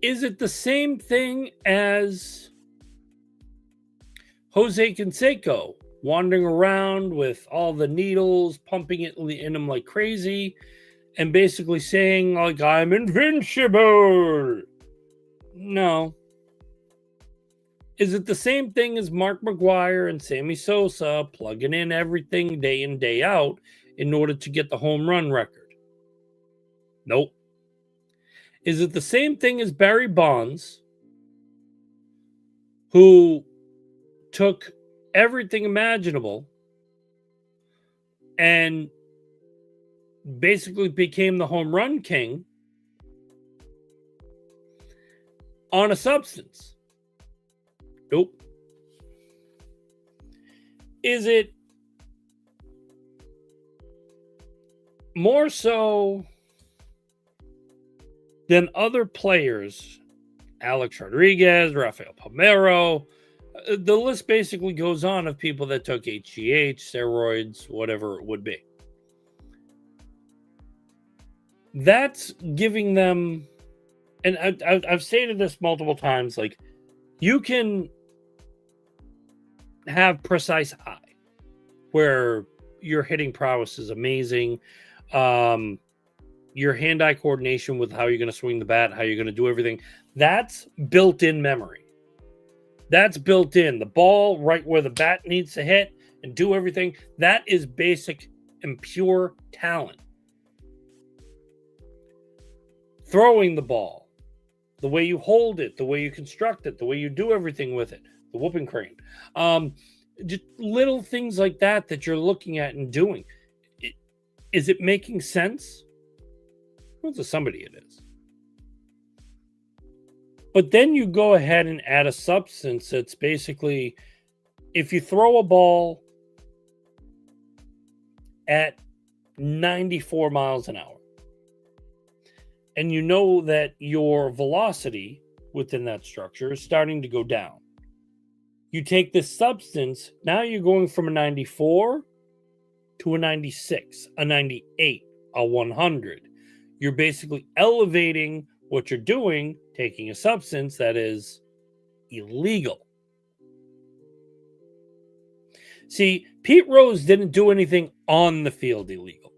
Speaker 1: Is it the same thing as Jose Canseco wandering around with all the needles, pumping it in him like crazy, and basically saying, like, I'm invincible? No. Is it the same thing as Mark McGwire and Sammy Sosa plugging in everything day in, day out in order to get the home run record? Nope. Is it the same thing as Barry Bonds, who took everything imaginable and basically became the home run king on a substance? Nope. Is it more so than other players? Alex Rodriguez, Rafael Palmeiro, the list basically goes on of people that took HGH, steroids, whatever it would be. That's giving them, and I've stated this multiple times, like, you can have precise eye where your hitting prowess is amazing. Your hand-eye coordination with how you're going to swing the bat, how you're going to do everything, that's built-in memory. That's built in. The ball right where the bat needs to hit and do everything, that is basic and pure talent. Throwing the ball, the way you hold it, the way you construct it, the way you do everything with it, the whooping crane. Just little things like that you're looking at and doing. Is it making sense? Well, to somebody it is. But then you go ahead and add a substance that's basically, if you throw a ball at 94 miles an hour, and you know that your velocity within that structure is starting to go down, you take this substance, now you're going from a 94 to a 96, a 98, a 100. You're basically elevating what you're doing, taking a substance that is illegal. See, Pete Rose didn't do anything on the field illegal.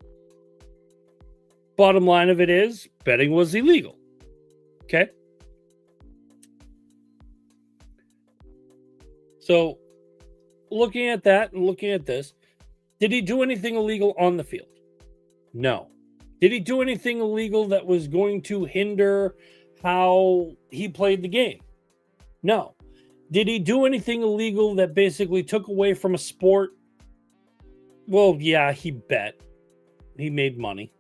Speaker 1: Bottom line of it is, betting was illegal. Okay? So, looking at that and looking at this, did he do anything illegal on the field? No. Did he do anything illegal that was going to hinder how he played the game? No. Did he do anything illegal that basically took away from a sport? Well, yeah, he bet. He made money.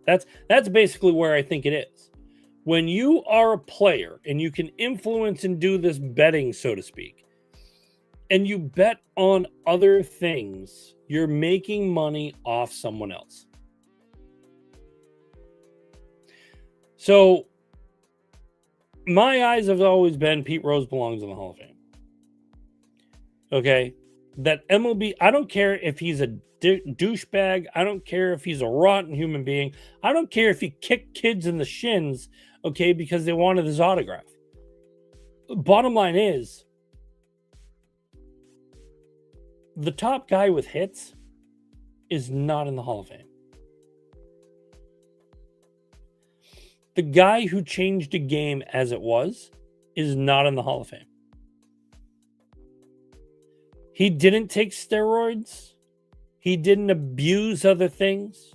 Speaker 1: That's basically where I think it is. When you are a player and you can influence and do this betting, so to speak, and you bet on other things, you're making money off someone else. So, my eyes have always been Pete Rose belongs in the Hall of Fame. Okay? That MLB, I don't care if he's a douchebag. I don't care if he's a rotten human being. I don't care if he kicked kids in the shins, okay, because they wanted his autograph. Bottom line is, the top guy with hits is not in the Hall of Fame. The guy who changed the game as it was is not in the Hall of Fame. He didn't take steroids. He didn't abuse other things.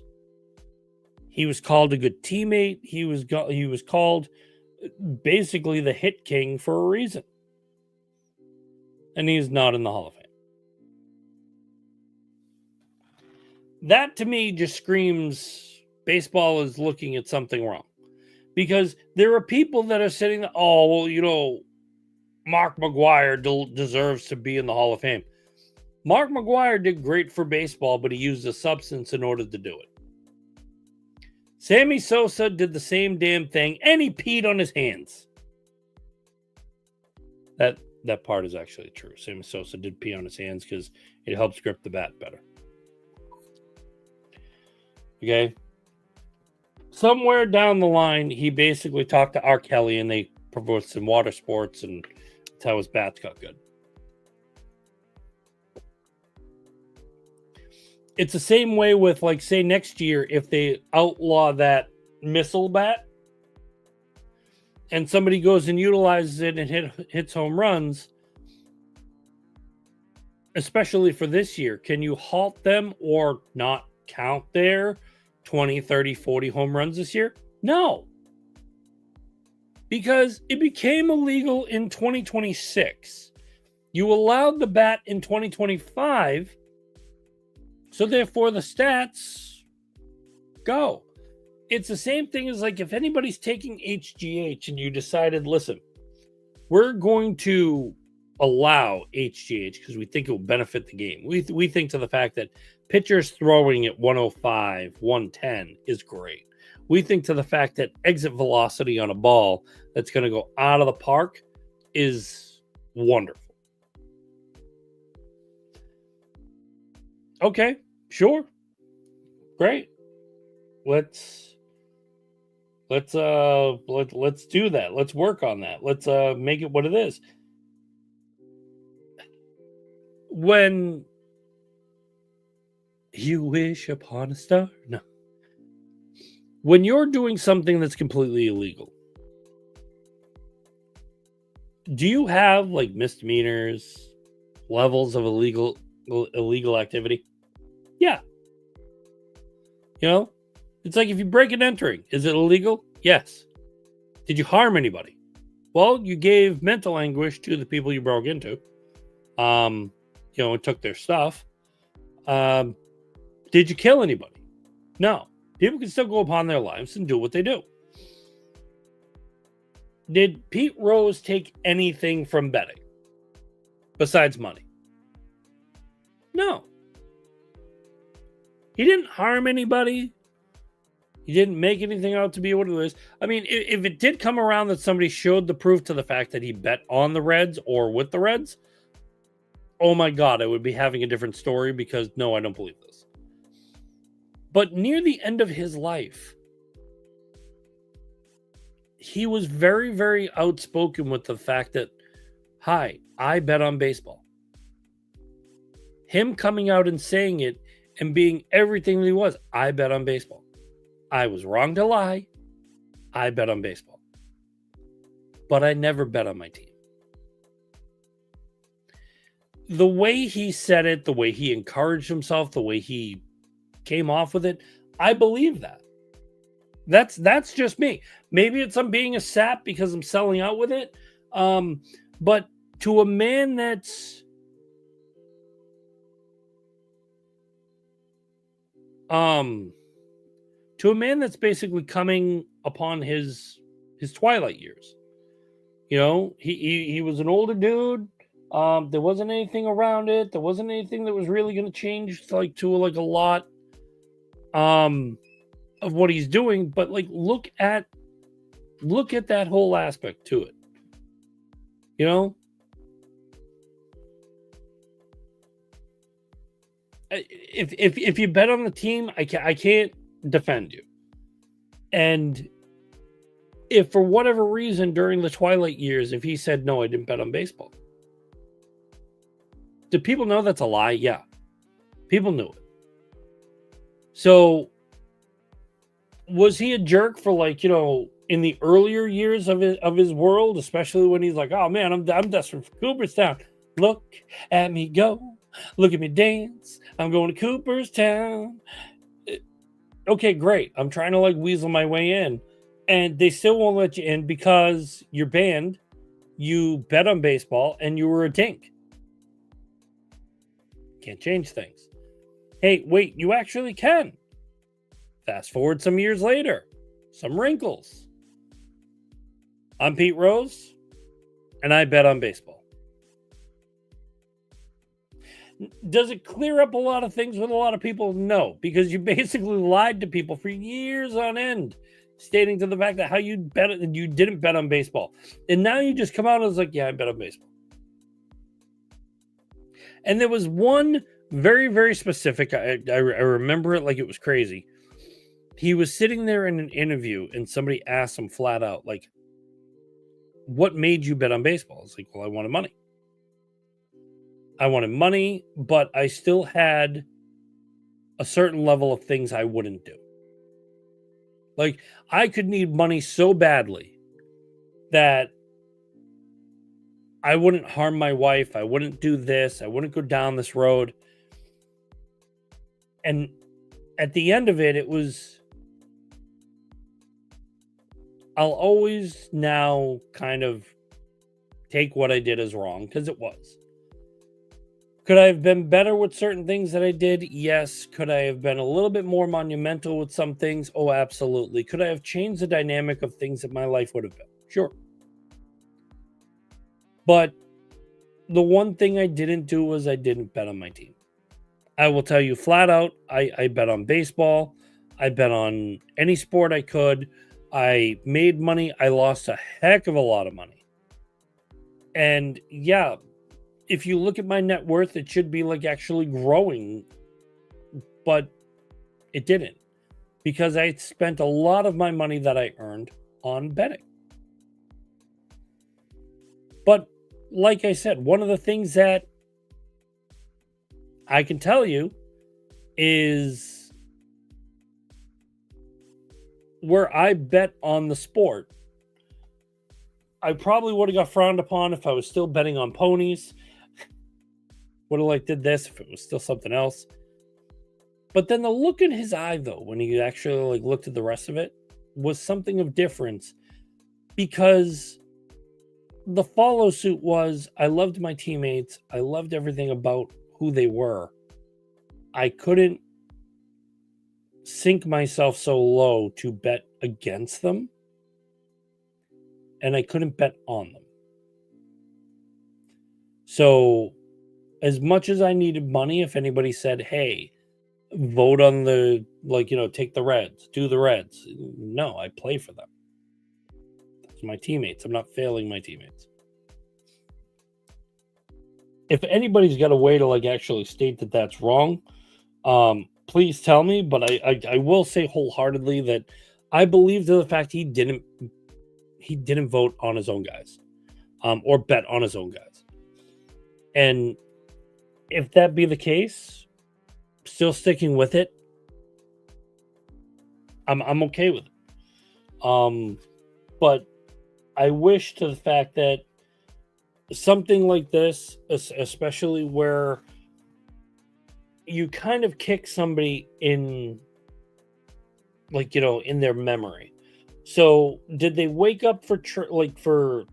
Speaker 1: He was called a good teammate. He was called basically the hit king for a reason. And he's not in the Hall of Fame. That to me just screams baseball is looking at something wrong. Because there are people that are sitting there, oh, well, you know, Mark McGwire deserves to be in the Hall of Fame. Mark McGwire did great for baseball, but he used a substance in order to do it. Sammy Sosa did the same damn thing, and he peed on his hands. That part is actually true. Sammy Sosa did pee on his hands because it helps grip the bat better. Okay. Somewhere down the line, he basically talked to R. Kelly and they promoted some water sports, and that's how his bats got good. It's the same way with, like, say next year, if they outlaw that missile bat and somebody goes and utilizes it and hits home runs, especially for this year, can you halt them or not count their 20, 30, 40 home runs this year? No. Because it became illegal in 2026. You allowed the bat in 2025, so therefore the stats go. It's the same thing as, like, if anybody's taking HGH and you decided, listen, we're going to allow HGH because we think it will benefit the game. We think to the fact that pitchers throwing at 105, 110 is great. We think to the fact that exit velocity on a ball that's going to go out of the park is wonderful. Okay, sure. Great. Let's do that. Let's work on that. Let's make it what it is. When you wish upon a star, no. When you're doing something that's completely illegal, do you have, like, misdemeanors, levels of illegal activity? Yeah. You know, it's like if you break and entering, is it illegal? Yes. Did you harm anybody? Well, you gave mental anguish to the people you broke into. And took their stuff. Did you kill anybody? No. People can still go upon their lives and do what they do. Did Pete Rose take anything from betting besides money? No. He didn't harm anybody. He didn't make anything out to be what it is. I mean, if it did come around that somebody showed the proof to the fact that he bet on the Reds or with the Reds, oh my God, I would be having a different story because, no, I don't believe this. But near the end of his life, he was very, very outspoken with the fact that, hi, I bet on baseball. Him coming out and saying it and being everything that he was, I bet on baseball. I was wrong to lie. I bet on baseball. But I never bet on my team. The way he said it, the way he encouraged himself, the way he came off with it, I believe that. That's just me. Maybe it's I'm being a sap because I'm selling out with it. But to a man that's basically coming upon his twilight years. You know, he was an older dude. There wasn't anything around it. There wasn't anything that was really going to change to a lot of what he's doing. But look at that whole aspect to it. You know, if you bet on the team, I can't defend you. And if for whatever reason during the twilight years, if he said, no, I didn't bet on baseball, do people know that's a lie? Yeah. People knew it. So was he a jerk for in the earlier years of his world, especially when he's like, oh man, I'm desperate for Cooperstown. Look at me go. Look at me dance. I'm going to Cooperstown. Okay, great. I'm trying to weasel my way in. And they still won't let you in because you're banned. You bet on baseball and you were a dink. Can't change things. Hey, wait, you actually can. Fast forward some years later. Some wrinkles. I'm Pete Rose, and I bet on baseball. Does it clear up a lot of things with a lot of people? No, because you basically lied to people for years on end, stating to the fact that you didn't bet on baseball. And now you just come out and it's like, yeah, I bet on baseball. And there was one very, very specific. I remember it like it was crazy. He was sitting there in an interview, and somebody asked him flat out, like, "What made you bet on baseball?" It's like, "Well, I wanted money. I wanted money, but I still had a certain level of things I wouldn't do. Like, I could need money so badly that I wouldn't harm my wife. I wouldn't do this. I wouldn't go down this road." And at the end of it, it was, I'll always now kind of take what I did as wrong, because it was. Could I have been better with certain things that I did? Yes. Could I have been a little bit more monumental with some things? Oh, absolutely. Could I have changed the dynamic of things that my life would have been? Sure. But the one thing I didn't do was I didn't bet on my team. I will tell you flat out, I bet on baseball. I bet on any sport I could. I made money. I lost a heck of a lot of money. And yeah, if you look at my net worth, it should be like actually growing, but it didn't, because I spent a lot of my money that I earned on betting. But like I said, one of the things that I can tell you is where I bet on the sport, I probably would have got frowned upon if I was still betting on ponies. Would have like did this if it was still something else. But then the look in his eye, though, when he actually like looked at the rest of it, was something of difference, because the follow suit was, I loved my teammates. I loved everything about who they were. I couldn't sink myself so low to bet against them, and I couldn't bet on them. So as much as I needed money, if anybody said, "Hey, vote on the, like, take the Reds, do the Reds," no, I play for them. That's my teammates. I'm not failing my teammates. If anybody's got a way to like actually state that that's wrong, please tell me. But I will say wholeheartedly that I believe to the fact he didn't vote on his own guys, or bet on his own guys. And if that be the case, still sticking with it, I'm okay with it. But I wish to the fact that something like this, especially where you kind of kick somebody in, like, in their memory. So did they wake up for for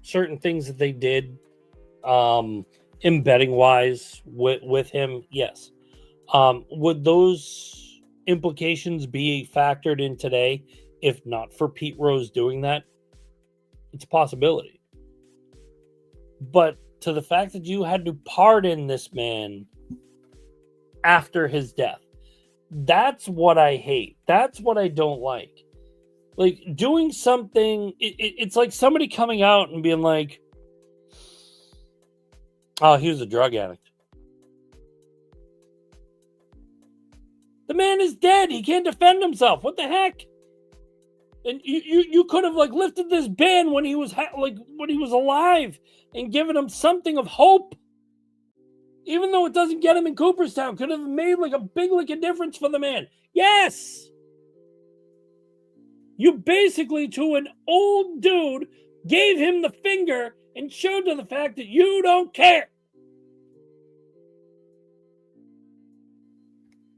Speaker 1: certain things that they did, in betting wise with him? Yes. Would those implications be factored in today if not for Pete Rose doing that? It's a possibility. But to the fact that you had to pardon this man after his death, that's what I hate. That's what I don't like. Like, doing something, it's like somebody coming out and being like, "Oh, he was a drug addict." The man is dead. He can't defend himself. What the heck? And you could have like lifted this ban when he was when he was alive and given him something of hope. Even though it doesn't get him in Cooperstown, could have made like a big a difference for the man. Yes. You basically, to an old dude, gave him the finger and showed to the fact that you don't care.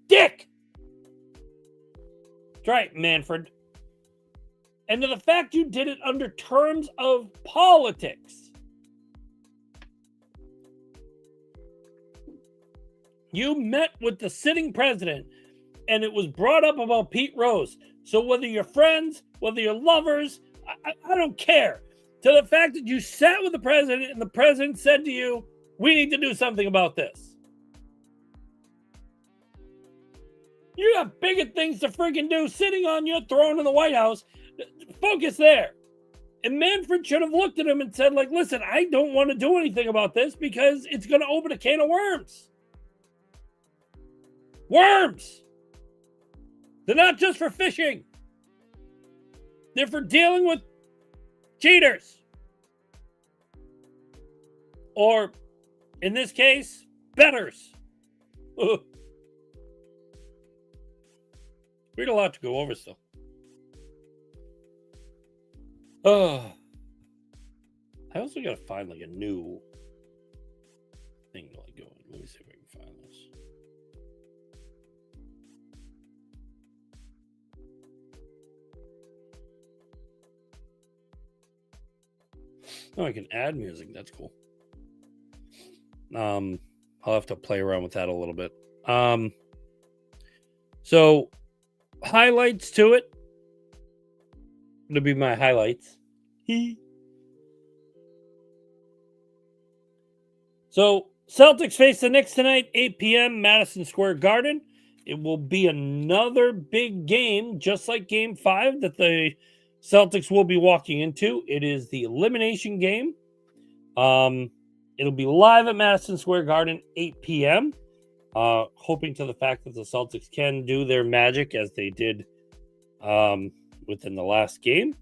Speaker 1: Dick. That's right, Manfred. And to the fact you did it under terms of politics. You met with the sitting president, and it was brought up about Pete Rose. So whether you're friends, whether you're lovers, I don't care. To the fact that you sat with the president, and the president said to you, "We need to do something about this." You have bigger things to freaking do sitting on your throne in the White House. Focus there. And Manfred should have looked at him and said, like, listen, I don't want to do anything about this because it's going to open a can of worms. Worms! They're not just for fishing. They're for dealing with cheaters. Or, in this case, bettors. We had a lot to go over still. I also got to find like a new thing to like go in. Let me see if I can find this. Oh, I can add music. That's cool. I'll have to play around with that a little bit. So highlights to it. It'll be my highlights. So Celtics face the Knicks tonight, 8 p.m. Madison Square Garden. It will be another big game, just like Game 5 that the Celtics will be walking into. It is the elimination game. It'll be live at Madison Square Garden, 8 p.m. Hoping to the fact that the Celtics can do their magic as they did within the last game.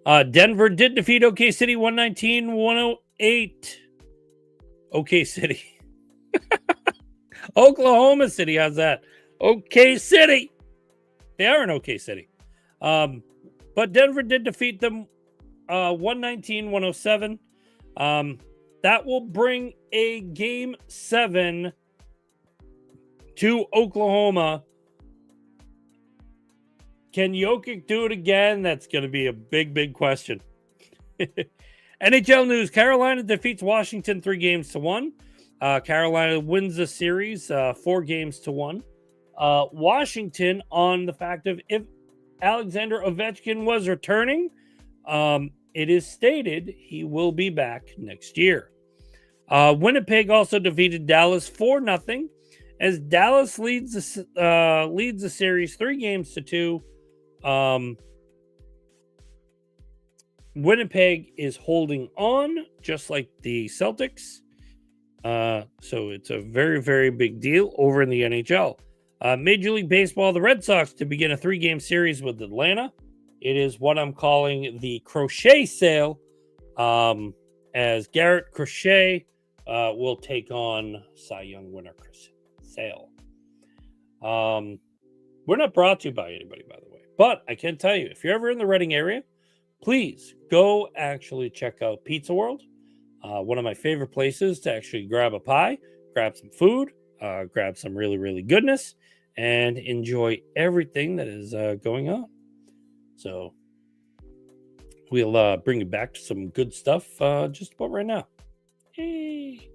Speaker 1: Denver did defeat OK City 119-108. OK City. Oklahoma City, how's that? OK City. They are in OK City. But Denver did defeat them 119-107. That will bring a Game 7 to Oklahoma. Can Jokic do it again? That's going to be a big, big question. NHL news. Carolina defeats Washington 3-1. Carolina wins the series 4-1. Washington, on the fact of if Alexander Ovechkin was returning, it is stated he will be back next year. Winnipeg also defeated Dallas 4-0 as Dallas leads the series 3-2. Winnipeg is holding on, just like the Celtics. So it's a very, very big deal over in the NHL. Major League Baseball, the Red Sox to begin a 3-game series with Atlanta. It is what I'm calling the Crochet Sale, as Garrett Crochet will take on Cy Young winner Chris Sale. We're not brought to you by anybody, by the way, but I can tell you, if you're ever in the Reading area, please go actually check out Pizza World. One of my favorite places to actually grab a pie, grab some food, grab some really, really goodness, and enjoy everything that is going on. So we'll bring you back to some good stuff just about right now. Hey.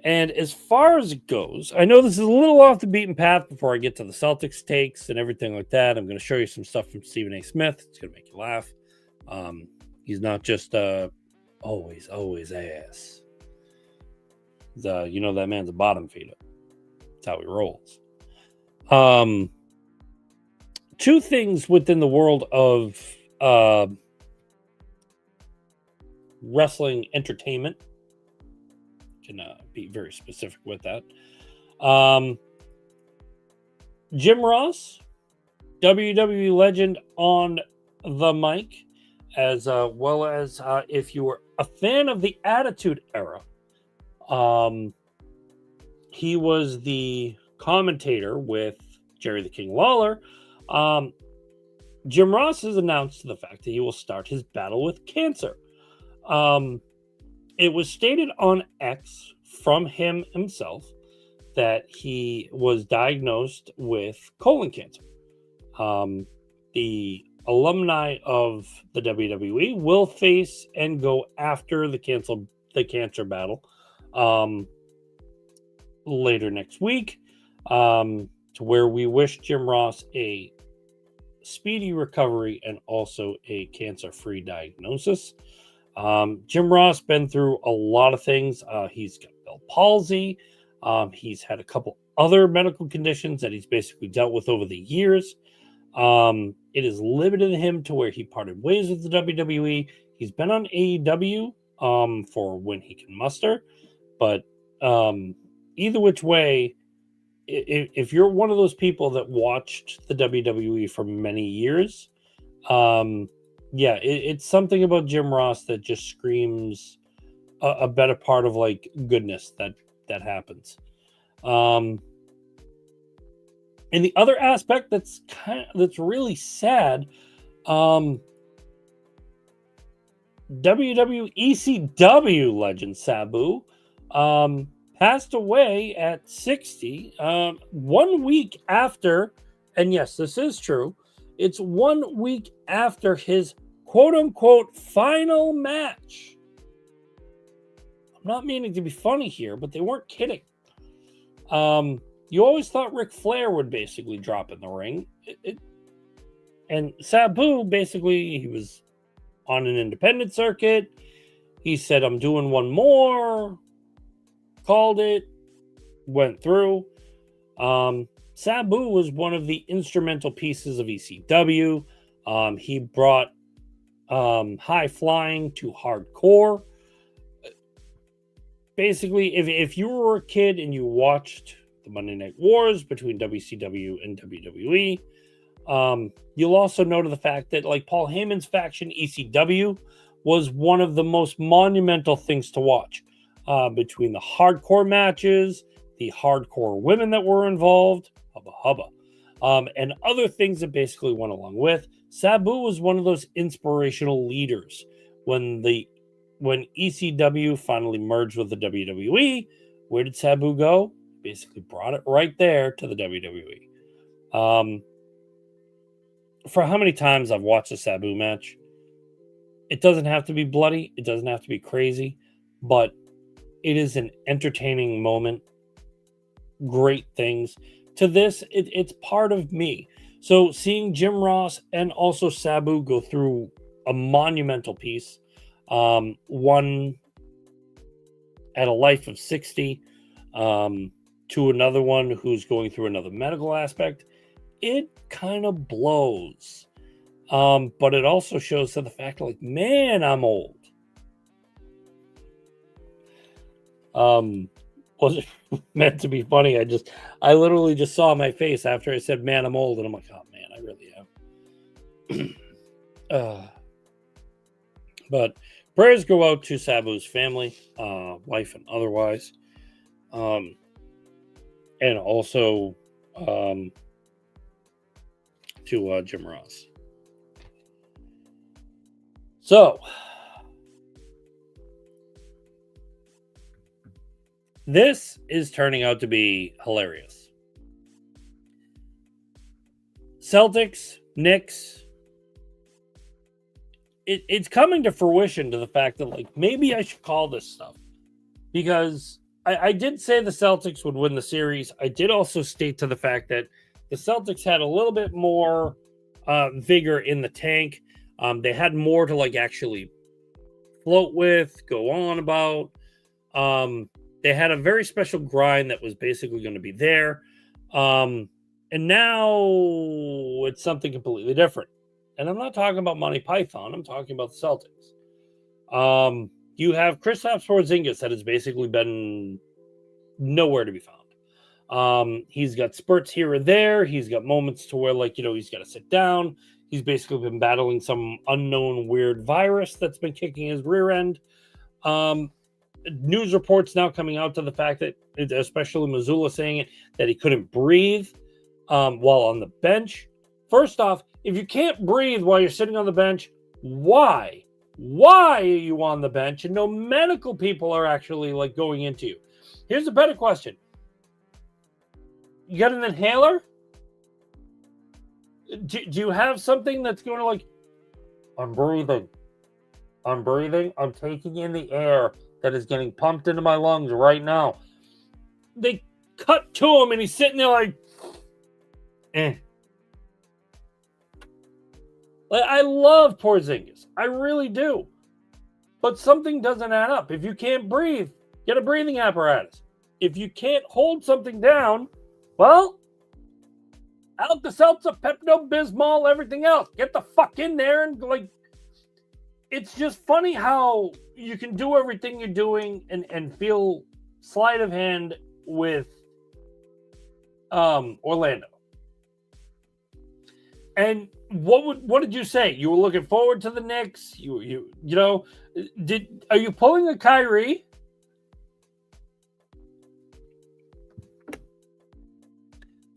Speaker 1: And as far as it goes, I know this is a little off the beaten path before I get to the Celtics takes and everything like that. I'm going to show you some stuff from Stephen A. Smith. It's going to make you laugh. He's not just always ass. You know that man's a bottom feeder. That's how he rolls. Two things within the world of wrestling entertainment. Can be very specific with that. Jim Ross, WWE legend on the mic, as well as if you were a fan of the Attitude Era, he was the commentator with Jerry the King Lawler. Jim Ross has announced the fact that he will start his battle with cancer. It was stated on X from him himself that he was diagnosed with colon cancer. The alumni of the WWE will face and go after the cancer battle later next week, to where we wish Jim Ross a speedy recovery and also a cancer-free diagnosis. Jim Ross been through a lot of things. He's got Bell palsy. He's had a couple other medical conditions that he's basically dealt with over the years. It has limited him to where he parted ways with the WWE. He's been on AEW for when he can muster, but either which way, if you're one of those people that watched the WWE for many years, it's something about Jim Ross that just screams a better part of like goodness that happens. And the other aspect that's really sad, WWECW legend Sabu passed away at 60, 1 week after, and yes, this is true, it's 1 week after his quote-unquote final match. I'm not meaning to be funny here, but they weren't kidding. You always thought Ric Flair would basically drop in the ring. And Sabu, basically, he was on an independent circuit. He said, I'm doing one more. Called it. Went through. Sabu was one of the instrumental pieces of ECW. He brought high flying to hardcore. Basically, if you were a kid and you watched the Monday Night Wars between WCW and WWE, you'll also know to the fact that like Paul Heyman's faction ECW was one of the most monumental things to watch, between the hardcore matches, the hardcore women that were involved, and other things that basically went along with. Sabu was one of those inspirational leaders when ECW finally merged with the WWE. Where did Sabu go? Basically brought it right there to the WWE. For how many times I've watched a Sabu match, it doesn't have to be bloody, it doesn't have to be crazy, but it is an entertaining moment. Great things. To this, it's part of me. So seeing Jim Ross and also Sabu go through a monumental piece, one at a life of 60, to another one who's going through another medical aspect, it kind of blows. But it also shows to the fact like, man, I'm old. Wasn't meant to be funny. I literally just saw my face after I said, man, I'm old. And I'm like, oh man, I really am. But prayers go out to Sabu's family, wife and otherwise. And also to Jim Ross. So, this is turning out to be hilarious. Celtics, Knicks. It's coming to fruition to the fact that, like, maybe I should call this stuff. Because I did say the Celtics would win the series. I did also state to the fact that the Celtics had a little bit more vigor in the tank. They had more to, like, actually float with, go on about. They had a very special grind that was basically going to be there. And now it's something completely different. And I'm not talking about Monty Python. I'm talking about the Celtics. You have Kristaps Porzingis that has basically been nowhere to be found. He's got spurts here or there. He's got moments to where, like, he's got to sit down. He's basically been battling some unknown weird virus that's been kicking his rear end. News reports now coming out to the fact that, especially Missoula saying it, that he couldn't breathe while on the bench. First off, if you can't breathe while you're sitting on the bench, why? Why are you on the bench? And no medical people are actually, like, going into you. Here's a better question. You got an inhaler? Do you have something that's going to, like, I'm breathing. I'm taking in the air that is getting pumped into my lungs right now. They cut to him and he's sitting there like, Like, I love Porzingis. I really do. But something doesn't add up. If you can't breathe, get a breathing apparatus. If you can't hold something down, well, Alka-Seltzer, Pepto-Bismol, everything else. Get the fuck in there and like. It's just funny how you can do everything you're doing and feel sleight of hand with Orlando. And what did you say? You were looking forward to the Knicks. You know, are you pulling a Kyrie?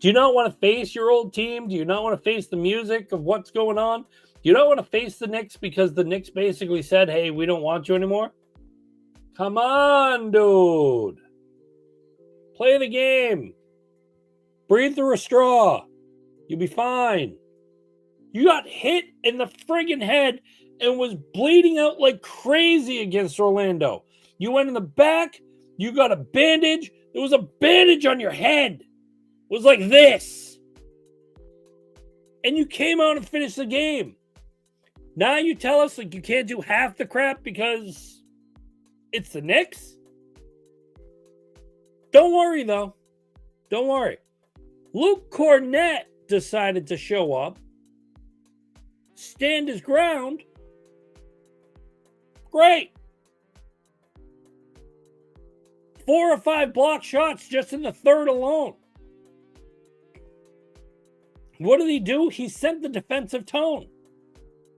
Speaker 1: Do you not want to face your old team? Do you not want to face the music of what's going on? Do you not want to face the Knicks because the Knicks basically said, hey, we don't want you anymore? Come on, dude. Play the game. Breathe through a straw. You'll be fine. You got hit in the friggin' head and was bleeding out like crazy against Orlando. You went in the back. You got a bandage. There was a bandage on your head. It was like this. And you came out and finished the game. Now you tell us like you can't do half the crap because it's the Knicks? Don't worry, though. Don't worry. Luke Cornett decided to show up, stand his ground. Great. 4 or 5 block shots just in the third alone. What did he do? He set the defensive tone.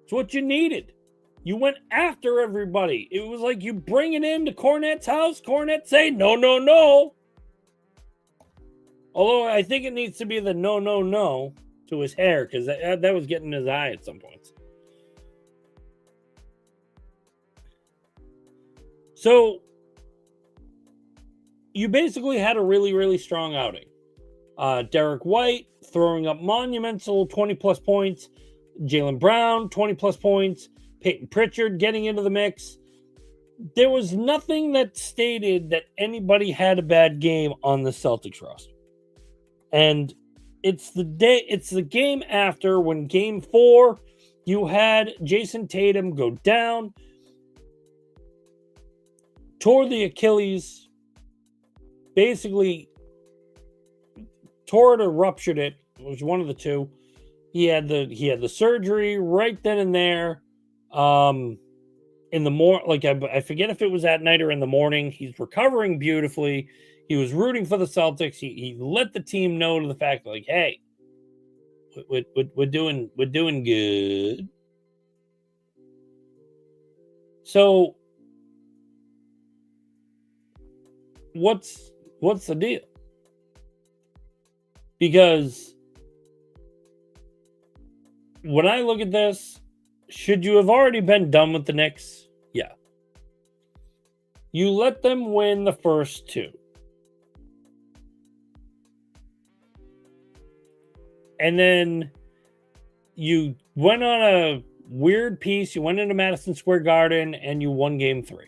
Speaker 1: It's what you needed. You went after everybody. It was like you bring it into Cornett's house. Cornett say, no, no, no. Although I think it needs to be the no, no, no to his hair because that was getting in his eye at some points. So you basically had a really, really strong outing. Derek White throwing up monumental 20-plus points. Jaylen Brown, 20-plus points. Peyton Pritchard getting into the mix. There was nothing that stated that anybody had a bad game on the Celtics roster. And it's the game after when game 4, you had Jason Tatum go down, tore the Achilles, basically tore it or ruptured it. It was one of the two. He had the surgery right then and there. In the I forget if it was at night or in the morning. He's recovering beautifully. He was rooting for the Celtics. He let the team know to the fact like, hey, we're doing good. So what's the deal? Because when I look at this, should you have already been done with the Knicks? Yeah. You let them win the first 2. And then you went on a weird piece. You went into Madison Square Garden and you won game 3.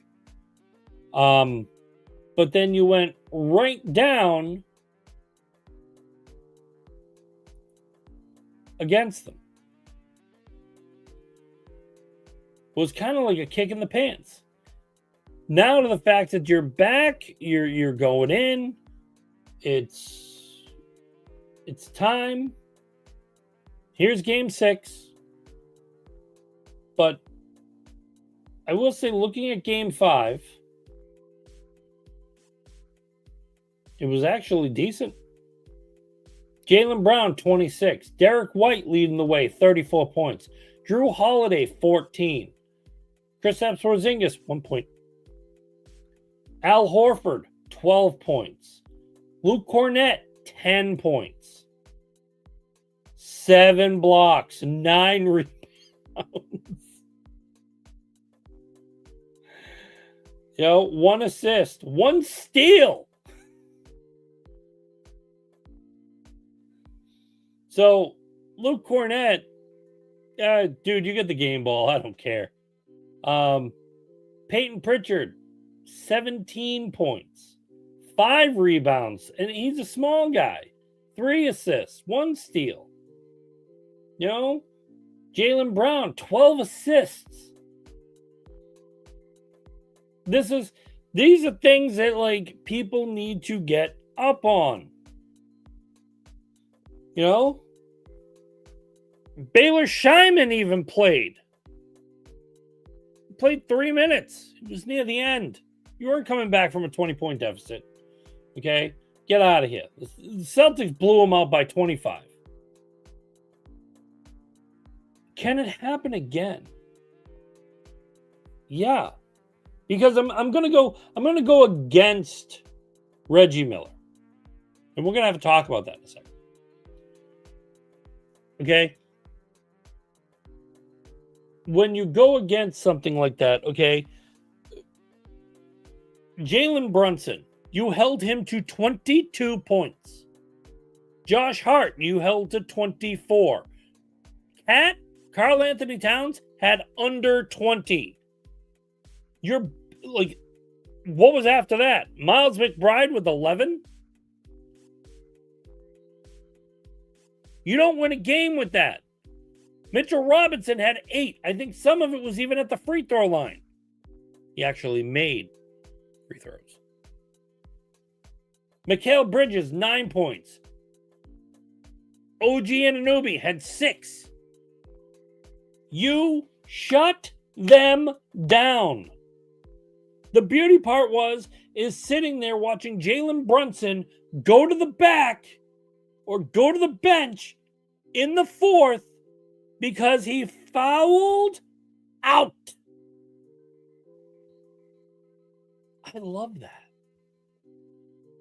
Speaker 1: But then you went right down against them. It was kind of like a kick in the pants. Now to the fact that you're back, you're going in. It's time. Here's game 6. But I will say, looking at game 5, it was actually decent. Jaylen Brown, 26. Derek White leading the way, 34 points. Drew Holiday, 14. Kristaps Porzingis, 1 point. Al Horford, 12 points. Luke Cornett, 10 points. 7 blocks, 9 rebounds. 1 assist, 1 steal. So, Luke Cornett, dude, you get the game ball. I don't care. Peyton Pritchard, 17 points, 5 rebounds, and he's a small guy. 3 assists, 1 steal. Jaylen Brown, 12 assists. These are things that like people need to get up on. Baylor Scheinman even played. He played 3 minutes. It was near the end. You weren't coming back from a 20-point deficit. Okay? Get out of here. The Celtics blew them out by 25. Can it happen again? Yeah. Because I'm gonna go against Reggie Miller. And we're gonna have to talk about that in a second. Okay? When you go against something like that, okay, Jalen Brunson, you held him to 22 points. Josh Hart, you held to 24. Karl Anthony Towns had under 20. You're like, what was after that? Miles McBride with 11? You don't win a game with that. Mitchell Robinson had 8. I think some of it was even at the free throw line. He actually made free throws. Mikal Bridges, 9 points. OG Anunoby had 6. You shut them down. The beauty part is sitting there watching Jalen Brunson go to the back or go to the bench in the fourth because he fouled out. I love that.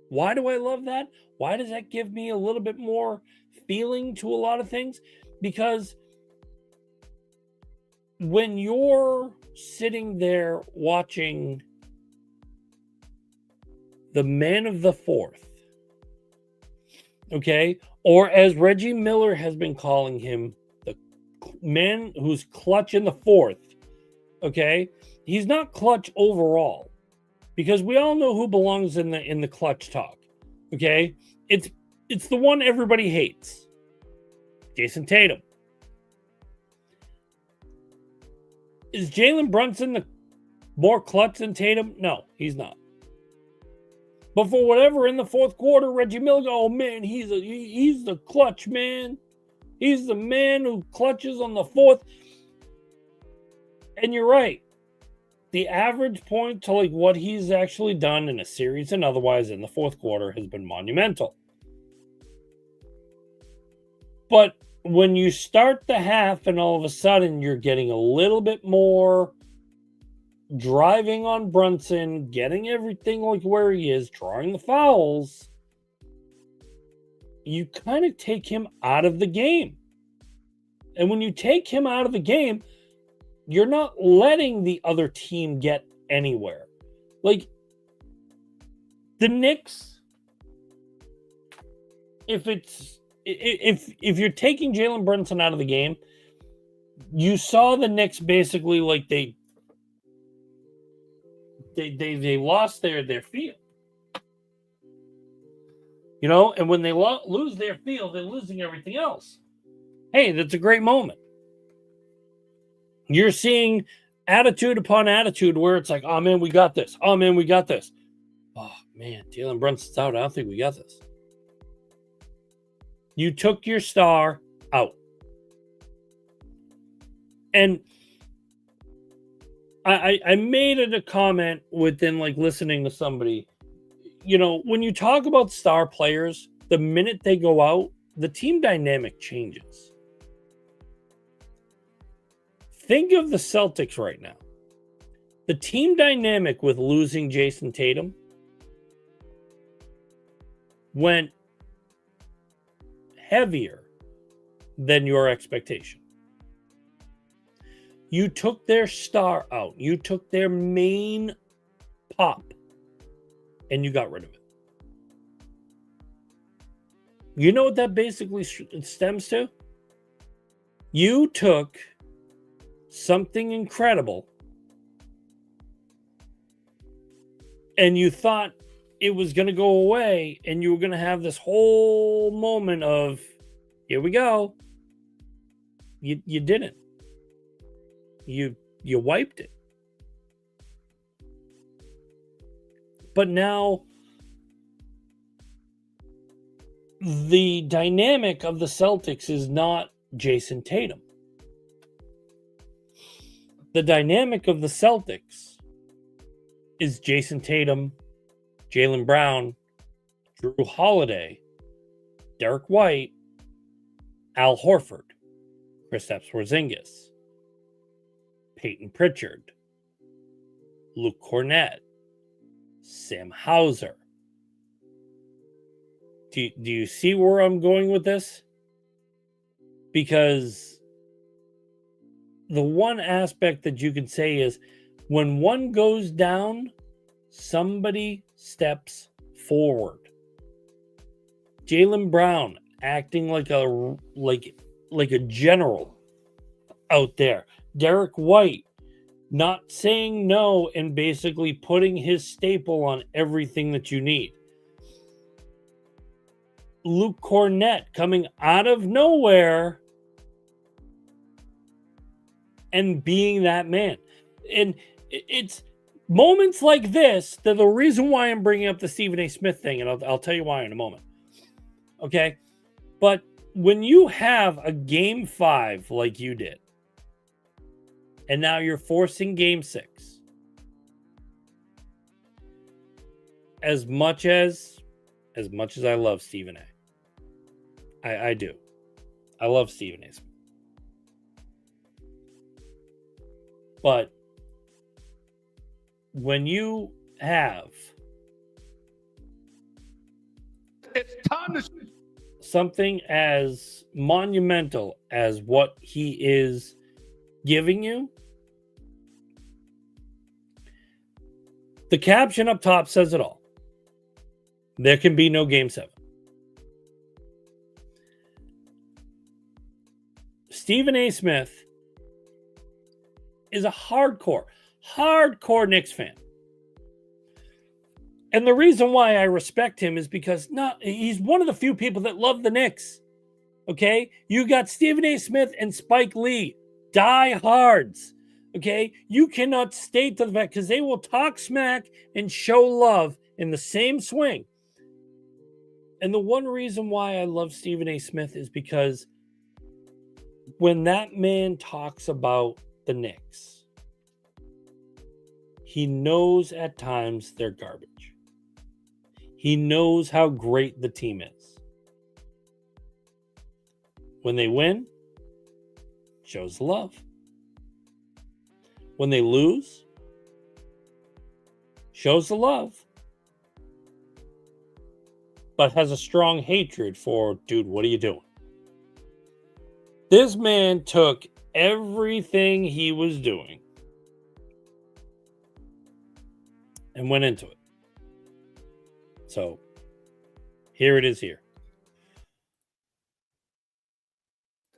Speaker 1: Why do I love that? Why does that give me a little bit more feeling to a lot of things? Because when you're sitting there watching the man of the fourth, okay, or as Reggie Miller has been calling him, the man who's clutch in the fourth, okay, he's not clutch overall, because we all know who belongs in the clutch talk, okay? It's the one everybody hates, Jason Tatum. Is Jalen Brunson the more clutch than Tatum? No, he's not. But for whatever, in the fourth quarter, Reggie Miller, oh man, he's the clutch man. He's the man who clutches on the fourth. And you're right. The average point to like what he's actually done in a series and otherwise in the fourth quarter has been monumental. But when you start the half and all of a sudden you're getting a little bit more driving on Brunson, getting everything like where he is, drawing the fouls, you kind of take him out of the game. And when you take him out of the game, you're not letting the other team get anywhere. Like, the Knicks, if you're taking Jalen Brunson out of the game, you saw the Knicks basically like they lost their feel. You know, and when they lose their feel, they're losing everything else. Hey, that's a great moment. You're seeing attitude upon attitude where it's like, oh man, we got this. Oh man, we got this. Oh man, Jalen Brunson's out. I don't think we got this. You took your star out. And I made it a comment within like listening to somebody. You know, when you talk about star players, the minute they go out, the team dynamic changes. Think of the Celtics right now. The team dynamic with losing Jason Tatum went heavier than your expectation. You took their star out. You took their main pop and you got rid of it. You know what that basically stems to? You took something incredible and you thought it was going to go away and you were going to have this whole moment of, here we go. You didn't. You wiped it. But now the dynamic of the Celtics is not Jason Tatum. The dynamic of the Celtics is Jason Tatum, Jaylen Brown, Drew Holiday, Derek White, Al Horford, Kristaps Porzingis, Peyton Pritchard, Luke Cornett, Sam Hauser. Do you see where I'm going with this? Because the one aspect that you can say is when one goes down, somebody steps forward. Jaylen Brown acting like a general out there. Derek White not saying no and basically putting his staple on everything that you need. Luke Cornett coming out of nowhere and being that man. And it's moments like this that are the reason why I'm bringing up the Stephen A. Smith thing, and I'll tell you why in a moment. Okay? But when you have a game 5 like you did, and now you're forcing game 6, as much as I love Stephen A. I do. I love Stephen A. Smith. But when you have
Speaker 2: it's time to
Speaker 1: something as monumental as what he is giving you, the caption up top says it all. There can be no game 7. Stephen A. Smith is a hardcore Knicks fan. And the reason why I respect him is because he's one of the few people that love the Knicks. Okay? You got Stephen A. Smith and Spike Lee, die-hards. Okay? You cannot state to the fact because they will talk smack and show love in the same swing. And the one reason why I love Stephen A. Smith is because when that man talks about the Knicks, he knows at times they're garbage. He knows how great the team is. When they win, shows love. When they lose, shows the love. But has a strong hatred for, dude, what are you doing? This man took everything he was doing and went into it. So, here it is here.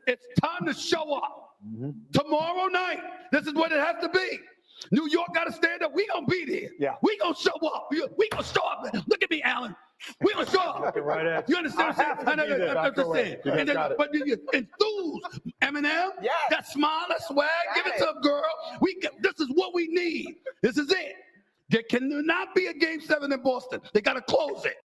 Speaker 2: It's time to show up. Tomorrow night, this is what it has to be. New York got to stand up. We going to be there.
Speaker 3: Yeah.
Speaker 2: We going to show up. We going to show up. Look at me, Alan. We going to show up.
Speaker 3: Right at
Speaker 2: You understand what I'm saying? I'm just saying. But you enthuse. Eminem,
Speaker 3: Yes.
Speaker 2: that smile, that swag, give it to a girl. This is what we need. This is it. There cannot be a game 7 in Boston. They got to close it.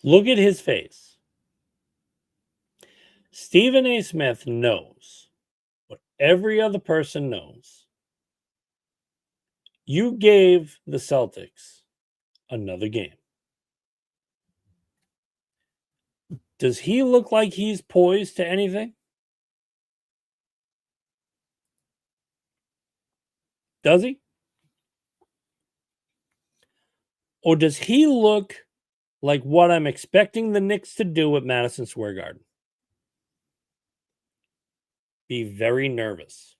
Speaker 1: Look at his face. Stephen A. Smith knows what every other person knows. You gave the Celtics another game. Does he look like he's poised to anything? Does he? Or does he look like what I'm expecting the Knicks to do at Madison Square Garden? Be very nervous.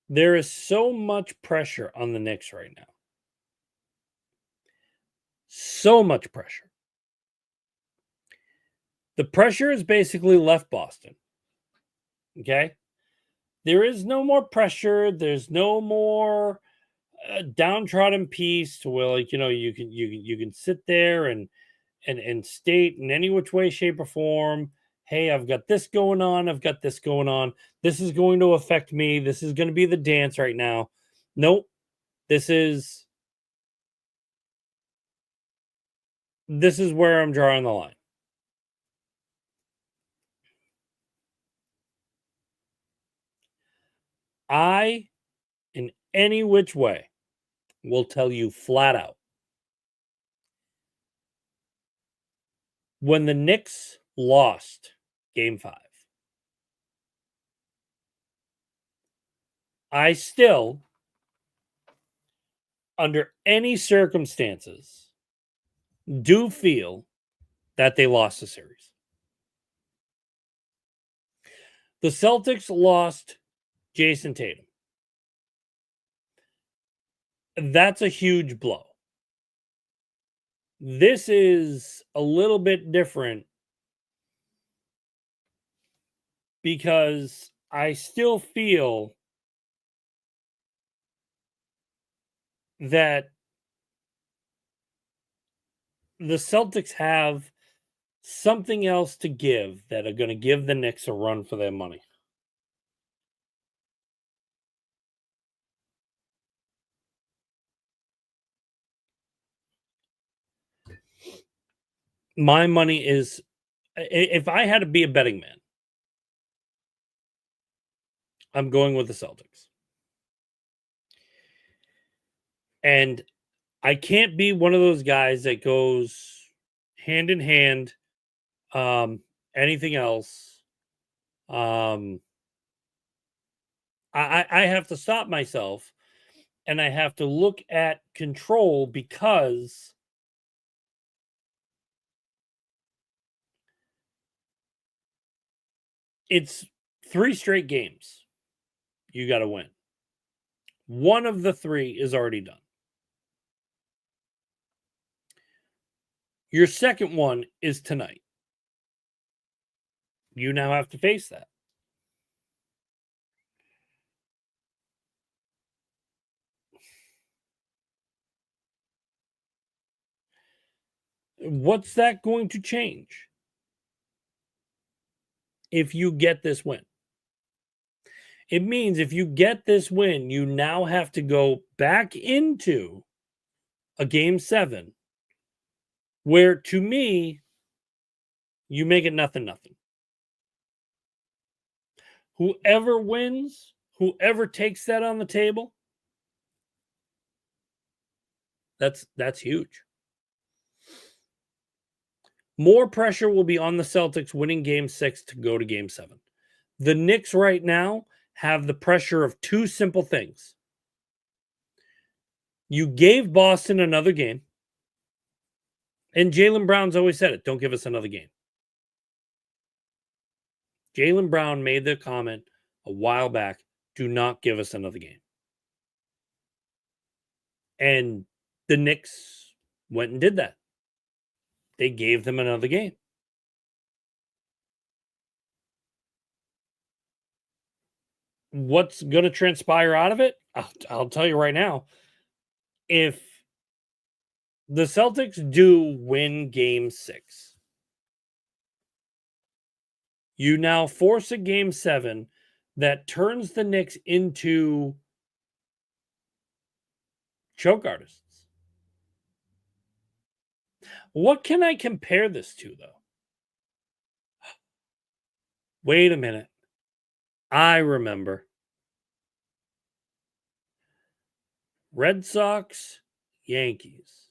Speaker 1: There is so much pressure on the Knicks right now. So much pressure. The pressure has basically left Boston. Okay? There is no more pressure. There's no more downtrodden piece to where, like, you can sit there and state in any which way, shape, or form, hey, I've got this going on. I've got this going on. This is going to affect me. This is going to be the dance right now. Nope. This is where I'm drawing the line. I, in any which way, will tell you flat out. When the Knicks lost game 5, I still, under any circumstances, do feel that they lost the series. The Celtics lost Jason Tatum. That's a huge blow. This is a little bit different because I still feel that the Celtics have something else to give that are going to give the Knicks a run for their money. My money is, if I had to be a betting man, I'm going with the Celtics. And I can't be one of those guys that goes hand in hand. Anything else, I have to stop myself and I have to look at control because it's 3 straight games you got to win. One of the 3 is already done. Your second one is tonight. You now have to face that. What's that going to change if you get this win? It means if you get this win, you now have to go back into a game 7 where, to me, you make it 0-0. Whoever wins, whoever takes that on the table, that's huge. More pressure will be on the Celtics winning game 6 to go to game 7. The Knicks right now have the pressure of 2 simple things. You gave Boston another game, and Jaylen Brown's always said it, don't give us another game. Jaylen Brown made the comment a while back, do not give us another game. And the Knicks went and did that. They gave them another game. What's going to transpire out of it? I'll tell you right now. If the Celtics do win game 6, you now force a game 7 that turns the Knicks into choke artists. What can I compare this to, though? Wait a minute. I remember. Red Sox, Yankees.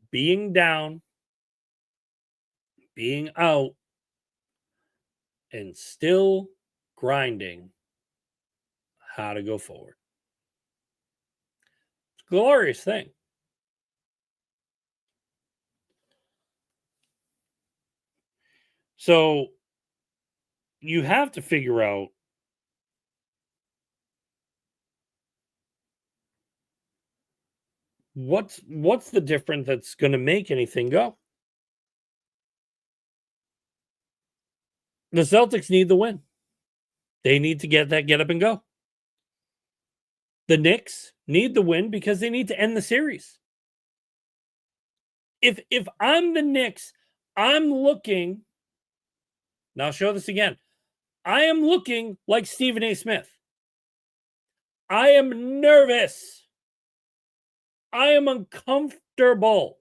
Speaker 1: Being down, being out, and still grinding how to go forward. It's a glorious thing. So you have to figure out what's the difference that's going to make anything go. The Celtics need the win. They need to get up and go. The Knicks need the win because they need to end the series. If I'm the Knicks, I'm looking. Now I'll show this again. I am looking like Stephen A. Smith. I am nervous. I am uncomfortable.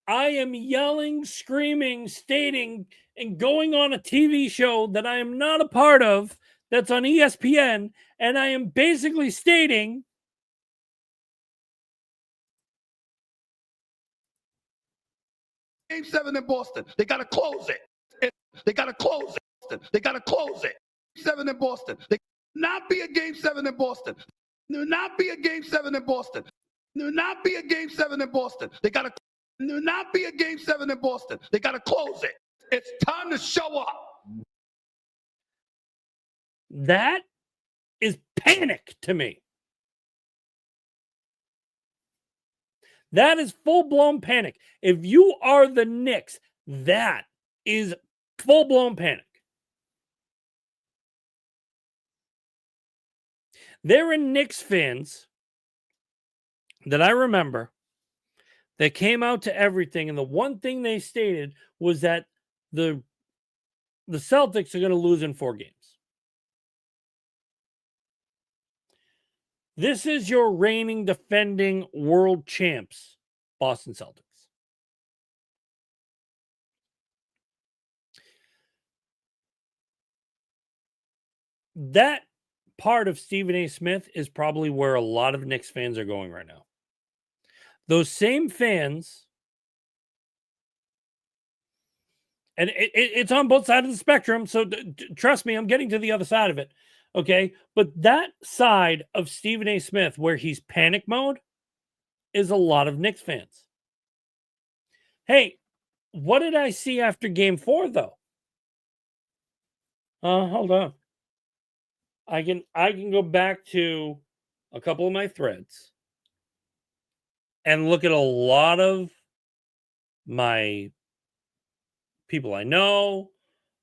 Speaker 1: I am yelling, screaming, stating, and going on a TV show that I am not a part of that's on ESPN. And I am basically stating
Speaker 2: Game 7 in Boston. They got to close it. They got to close it. They got to close it. 7 in Boston. They not be a Game 7 in Boston. There not be a Game 7 in Boston. There not be a Game 7 in Boston. They got to not be a Game 7 in Boston. They got to close it. It's time to show up.
Speaker 1: that is panic to me. That is full-blown panic. If you are the Knicks, that is full-blown panic. There are Knicks fans that I remember that came out to everything, and the one thing they stated was that the Celtics are going to lose in 4 games. This is your reigning defending world champs, Boston Celtics. That part of Stephen A. Smith is probably where a lot of Knicks fans are going right now. Those same fans, and it's on both sides of the spectrum, so trust me, I'm getting to the other side of it, okay? But that side of Stephen A. Smith, where he's panic mode, is a lot of Knicks fans. Hey, what did I see after Game 4, though? Hold on. I can go back to a couple of my threads and look at a lot of my people I know.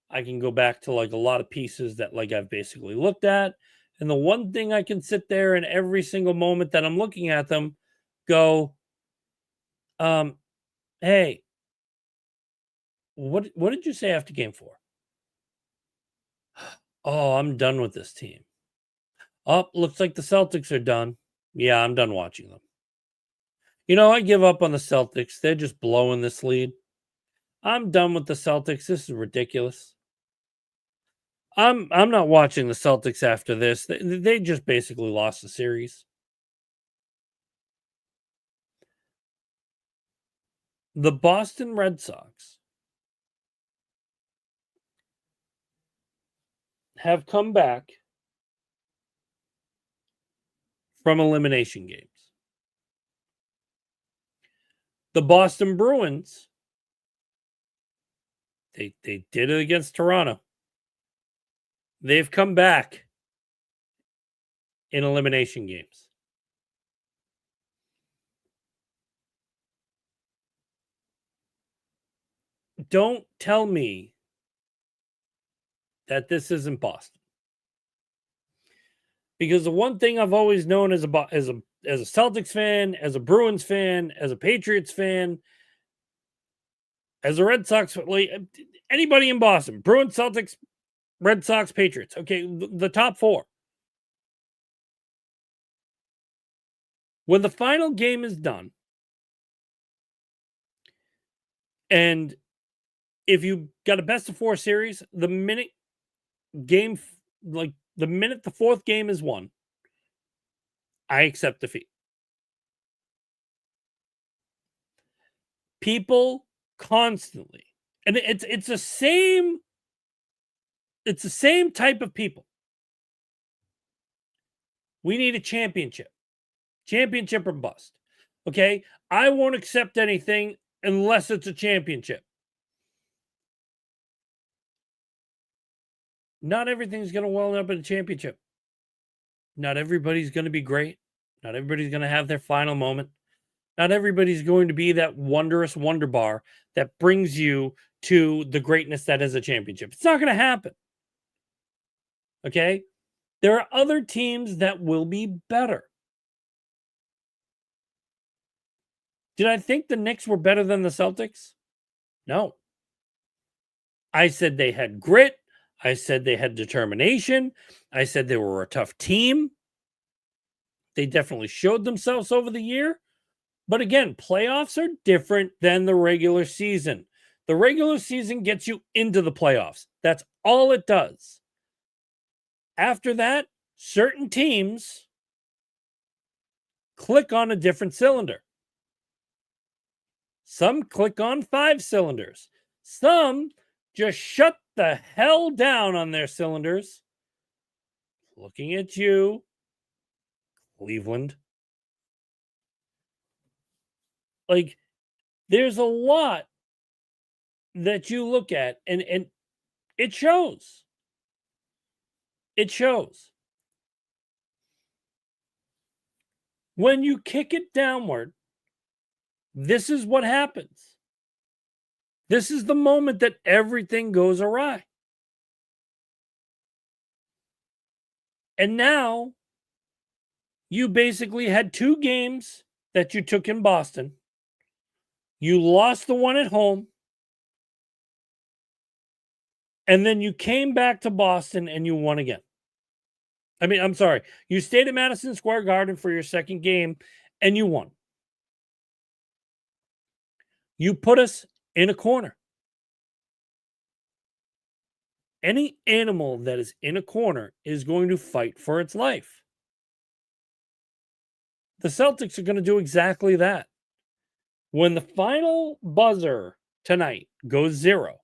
Speaker 1: I can go back to like a lot of pieces that like I've basically looked at. And the one thing I can sit there and every single moment that I'm looking at them go, hey, what did you say after Game 4? Oh, I'm done with this team. Oh, looks like the Celtics are done. Yeah, I'm done watching them. You know, I give up on the Celtics. They're just blowing this lead. I'm done with the Celtics. This is ridiculous. I'm not watching the Celtics after this. They just basically lost the series. The Boston Red Sox have come back from elimination games. The Boston Bruins, they did it against Toronto. They've come back in elimination games. Don't tell me that this isn't Boston. Because the one thing I've always known as a Celtics fan, as a Bruins fan, as a Patriots fan, as a Red Sox, like anybody in Boston, Bruins, Celtics, Red Sox, Patriots. Okay, the top 4. When the final game is done, and if you got a best of 4 series, the minute the 4th game is won, I accept defeat. People constantly, and it's the same type of people. We need a championship or bust. Okay, I won't accept anything unless it's a championship. Not everything's going to well up in a championship. Not everybody's going to be great. Not everybody's going to have their final moment. Not everybody's going to be that wondrous wonder bar that brings you to the greatness that is a championship. It's not going to happen. Okay? There are other teams that will be better. Did I think the Knicks were better than the Celtics? No. I said they had grit. I said they had determination. I said they were a tough team. They definitely showed themselves over the year. But again, playoffs are different than the regular season. The regular season gets you into the playoffs. That's all it does. After that, certain teams click on a different cylinder. Some click on 5 cylinders. Some just shut the hell down on their cylinders. Looking at you, Cleveland. Like, there's a lot that you look at, and it shows. It shows. When you kick it downward, this is what happens. This is the moment that everything goes awry. And now you basically had 2 games that you took in Boston. You lost the one at home. And then you came back to Boston and you won again. I mean, I'm sorry. You stayed at Madison Square Garden for your second game and you won. You put us in a corner. Any animal that is in a corner is going to fight for its life. The Celtics are going to do exactly that. When the final buzzer tonight goes 0,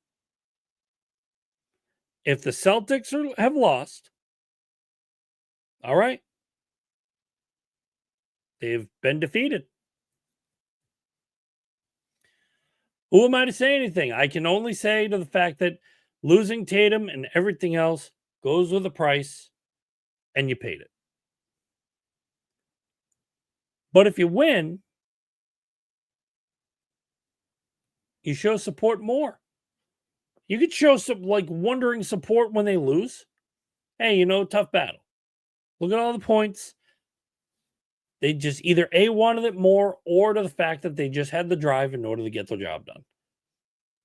Speaker 1: if the Celtics have lost, all right, they've been defeated. Who am I to say anything? I can only say to the fact that losing Tatum and everything else goes with a price, and you paid it. But if you win, you show support more. You could show some wondering support when they lose. Hey, tough battle. Look at all the points. They just either wanted it more, or to the fact that they just had the drive in order to get the job done.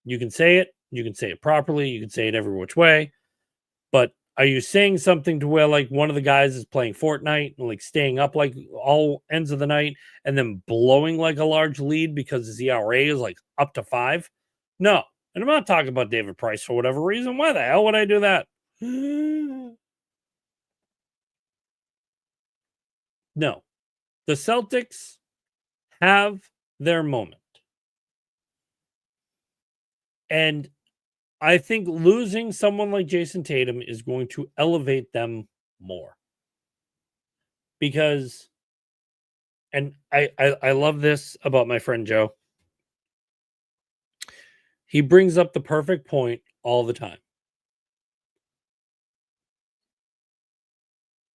Speaker 1: You can say it. You can say it properly. You can say it every which way. But are you saying something to where one of the guys is playing Fortnite and staying up all ends of the night and then blowing a large lead because his ERA is up to 5? No. And I'm not talking about David Price for whatever reason. Why the hell would I do that? No. The Celtics have their moment. And I think losing someone like Jason Tatum is going to elevate them more. Because, and I love this about my friend Joe. He brings up the perfect point all the time.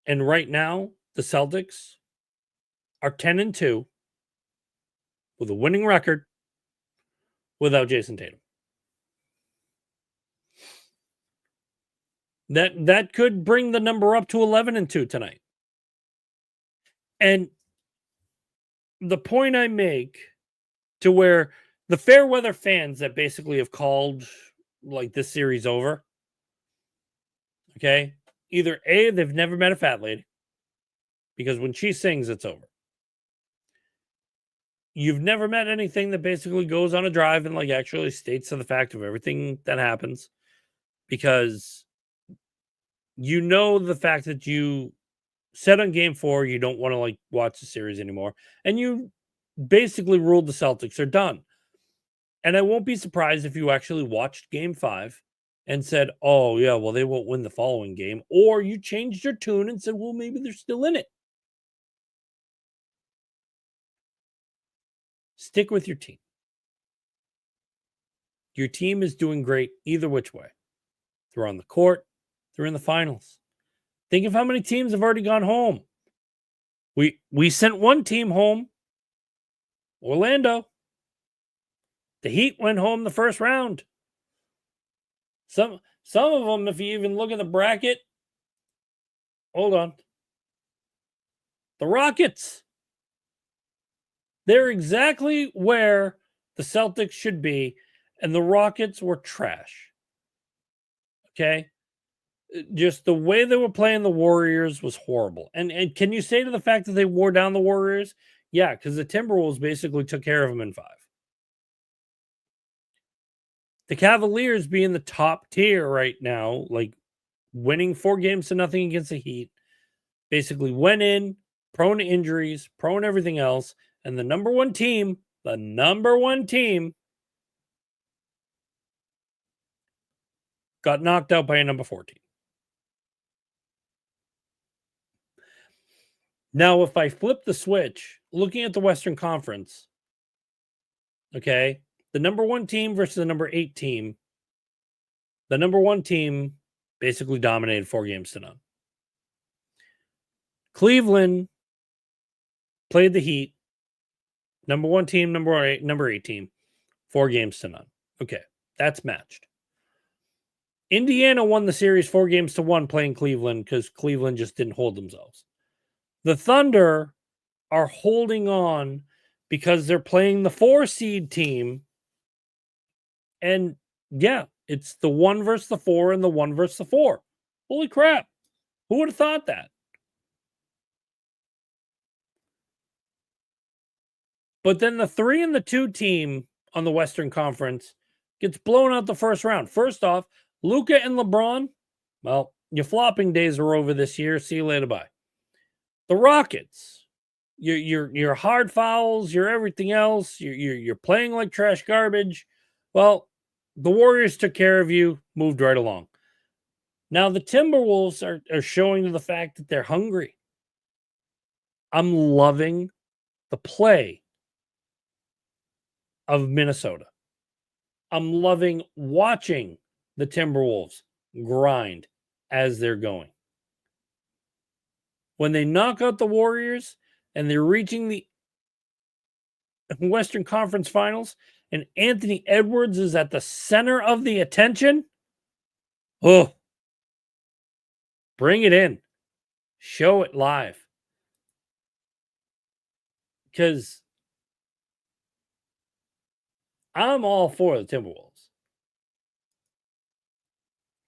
Speaker 1: And right now, the Celtics are 10-2 with a winning record without Jason Tatum. That could bring the number up to 11-2 tonight. And the point I make to where the fair weather fans that basically have called this series over, okay, either A, they've never met a fat lady, because when she sings, it's over. You've never met anything that basically goes on a drive and actually states to the fact of everything that happens, because the fact that you said on game 4 you don't want to watch the series anymore, and you basically ruled the Celtics are done. And I won't be surprised if you actually watched game 5 and said, oh yeah, well, they won't win the following game, or you changed your tune and said, well, maybe they're still in it. Stick with your team. Your team is doing great either which way. They're on the court, they're in the finals. Think of how many teams have already gone home. We sent one team home, Orlando. The Heat went home the first round. Some of them, if you even look at the bracket, hold on. The Rockets. They're exactly where the Celtics should be, and the Rockets were trash. Okay? Just the way they were playing the Warriors was horrible. And can you say to the fact that they wore down the Warriors? Yeah, because the Timberwolves basically took care of them in 5. The Cavaliers being the top tier right now, like winning 4-0 against the Heat, basically went in prone to injuries, prone to everything else, and the number one team got knocked out by a number 14. Now, if I flip the switch, looking at the Western Conference, okay, the number one team versus the number 8 team, the number one team basically dominated 4-0. Cleveland played the Heat, number one team, number 8 team, 4-0. Okay, that's matched. Indiana won the series 4-1 playing Cleveland because Cleveland just didn't hold themselves. The Thunder are holding on because they're playing the 4 seed team. And yeah, it's the 1 versus the 4 and the 1 versus the 4. Holy crap. Who would have thought that? But then the 3 and the 2 team on the Western Conference gets blown out the first round. First off, Luka and LeBron, well, your flopping days are over this year. See you later. Bye. The Rockets, your hard fouls, your everything else, you're playing like trash garbage. Well, the Warriors took care of you, moved right along. Now the Timberwolves are showing to the fact that they're hungry. I'm loving the play of Minnesota. I'm loving watching the Timberwolves grind as they're going. When they knock out the Warriors and they're reaching the Western Conference Finals and Anthony Edwards is at the center of the attention, oh, bring it in. Show it live. Because I'm all for the Timberwolves.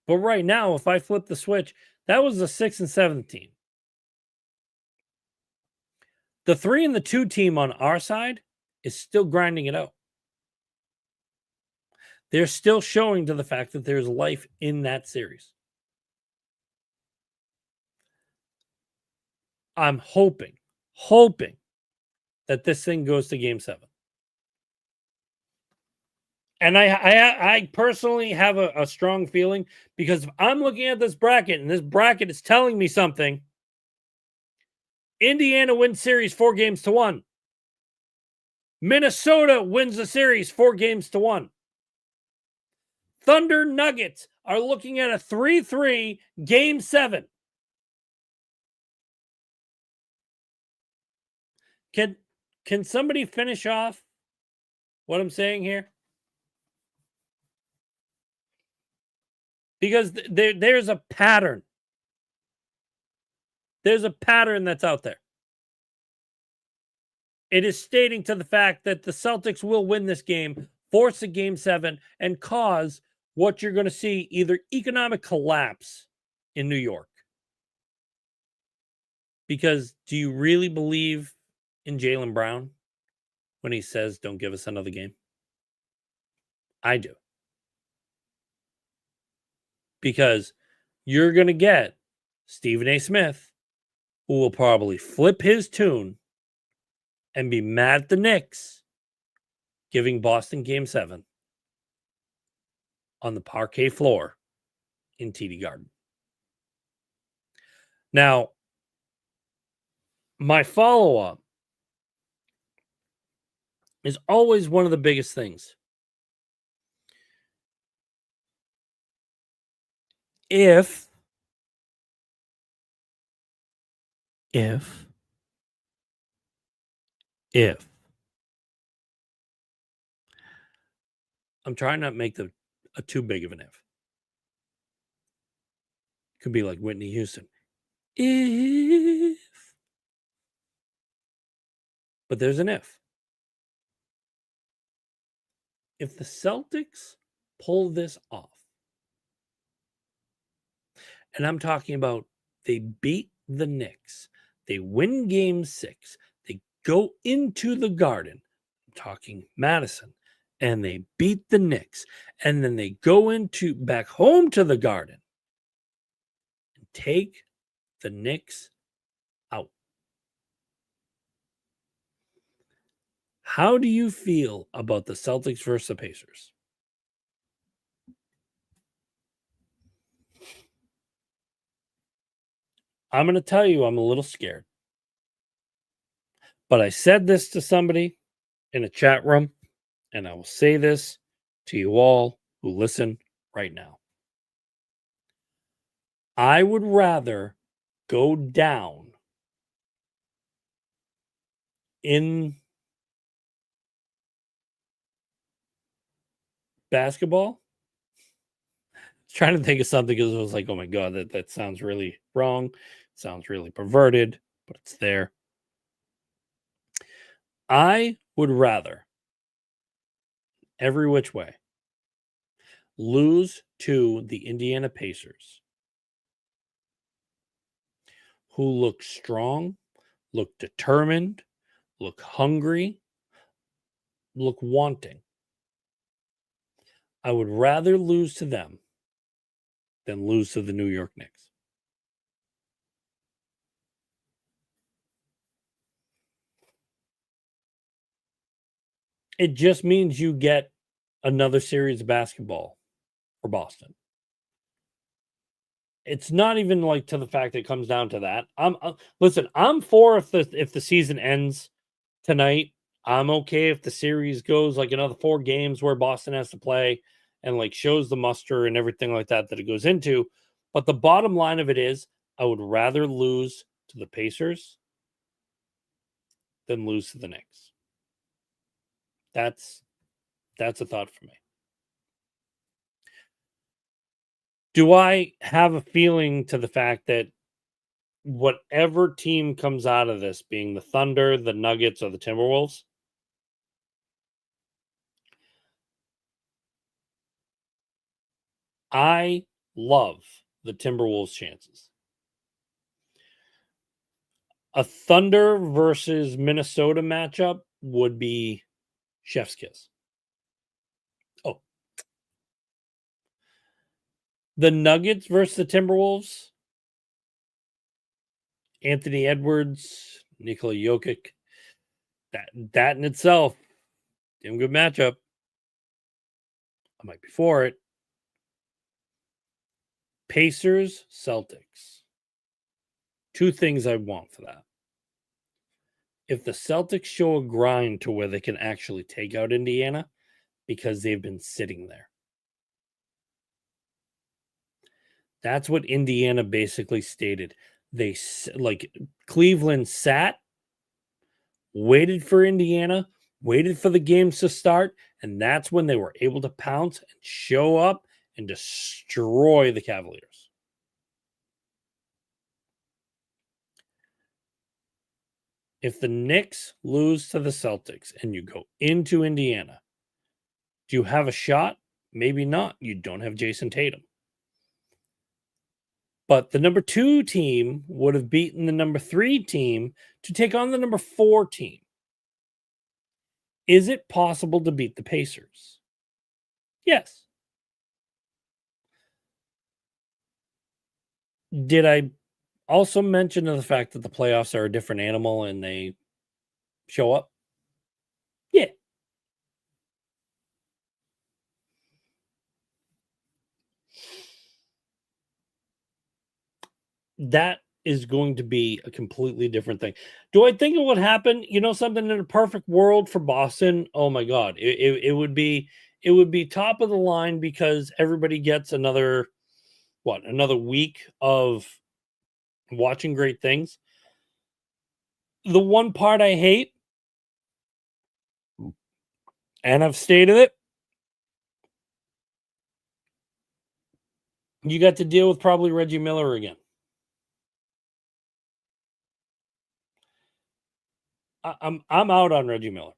Speaker 1: But right now, if I flip the switch, that was the 6th and 7th team. The 3 and the 2 team on our side is still grinding it out. They're still showing to the fact that there's life in that series. I'm hoping that this thing goes to Game 7. And I personally have a strong feeling because if I'm looking at this bracket and this bracket is telling me something, Indiana wins series 4-1. Minnesota wins the series 4-1. Thunder Nuggets are looking at a 3-3 Game 7. Can somebody finish off what I'm saying here? Because there's a pattern. There's a pattern that's out there. It is stating to the fact that the Celtics will win this game, force a Game 7, and cause what you're going to see either economic collapse in New York. Because do you really believe in Jaylen Brown when he says, don't give us another game? I do. Because you're going to get Stephen A. Smith, who will probably flip his tune and be mad at the Knicks giving Boston Game 7 on the parquet floor in TD Garden. Now, my follow-up is always one of the biggest things. If I'm trying not to make a too big of an if. Could be like Whitney Houston. If. But there's an if. If the Celtics pull this off, And I'm talking about they beat the Knicks. They win game 6. They go into the Garden. I'm talking Madison. And they beat the Knicks. And then they go into back home to the Garden and take the Knicks out. How do you feel about the Celtics versus the Pacers? I'm going to tell you, I'm a little scared. But I said this to somebody in a chat room, and I will say this to you all who listen right now. I would rather go down in basketball. I was trying to think of something because it was like, oh my God, that sounds really wrong. Sounds really perverted, but it's there. I would rather, every which way, lose to the Indiana Pacers, who look strong, look determined, look hungry, look wanting. I would rather lose to them than lose to the New York Knicks. It just means you get another series of basketball for Boston. It's not even like to the fact that it comes down to that. Listen, I'm for if the season ends tonight. I'm okay if the series goes like another 4 games where Boston has to play and like shows the muster and everything like that that it goes into. But the bottom line of it is I would rather lose to the Pacers than lose to the Knicks. That's a thought for me. Do I have a feeling to the fact that whatever team comes out of this, being the Thunder, the Nuggets, or the Timberwolves, I love the Timberwolves' chances. A Thunder versus Minnesota matchup would be chef's kiss. Oh, the Nuggets versus the Timberwolves, Anthony Edwards, Nikola Jokic. That in itself, damn good matchup. I might be for it. Pacers, Celtics. 2 things I want for that. If the Celtics show a grind to where they can actually take out Indiana because they've been sitting there. That's what Indiana basically stated. They like Cleveland sat, waited for Indiana, waited for the games to start, and that's when they were able to pounce and show up and destroy the Cavaliers. If the Knicks lose to the Celtics and you go into Indiana, do you have a shot? Maybe not. You don't have Jason Tatum. But the number 2 team would have beaten the number 3 team to take on the number 4 team. Is it possible to beat the Pacers? Yes. Did I also mention the fact that the playoffs are a different animal and they show up? Yeah. That is going to be a completely different thing. Do I think it would happen? You know, something in a perfect world for Boston. Oh my God, it would be top of the line because everybody gets another week of watching great things. The one part I hate, and I've stated it, you got to deal with probably Reggie Miller again. I'm out on Reggie Miller.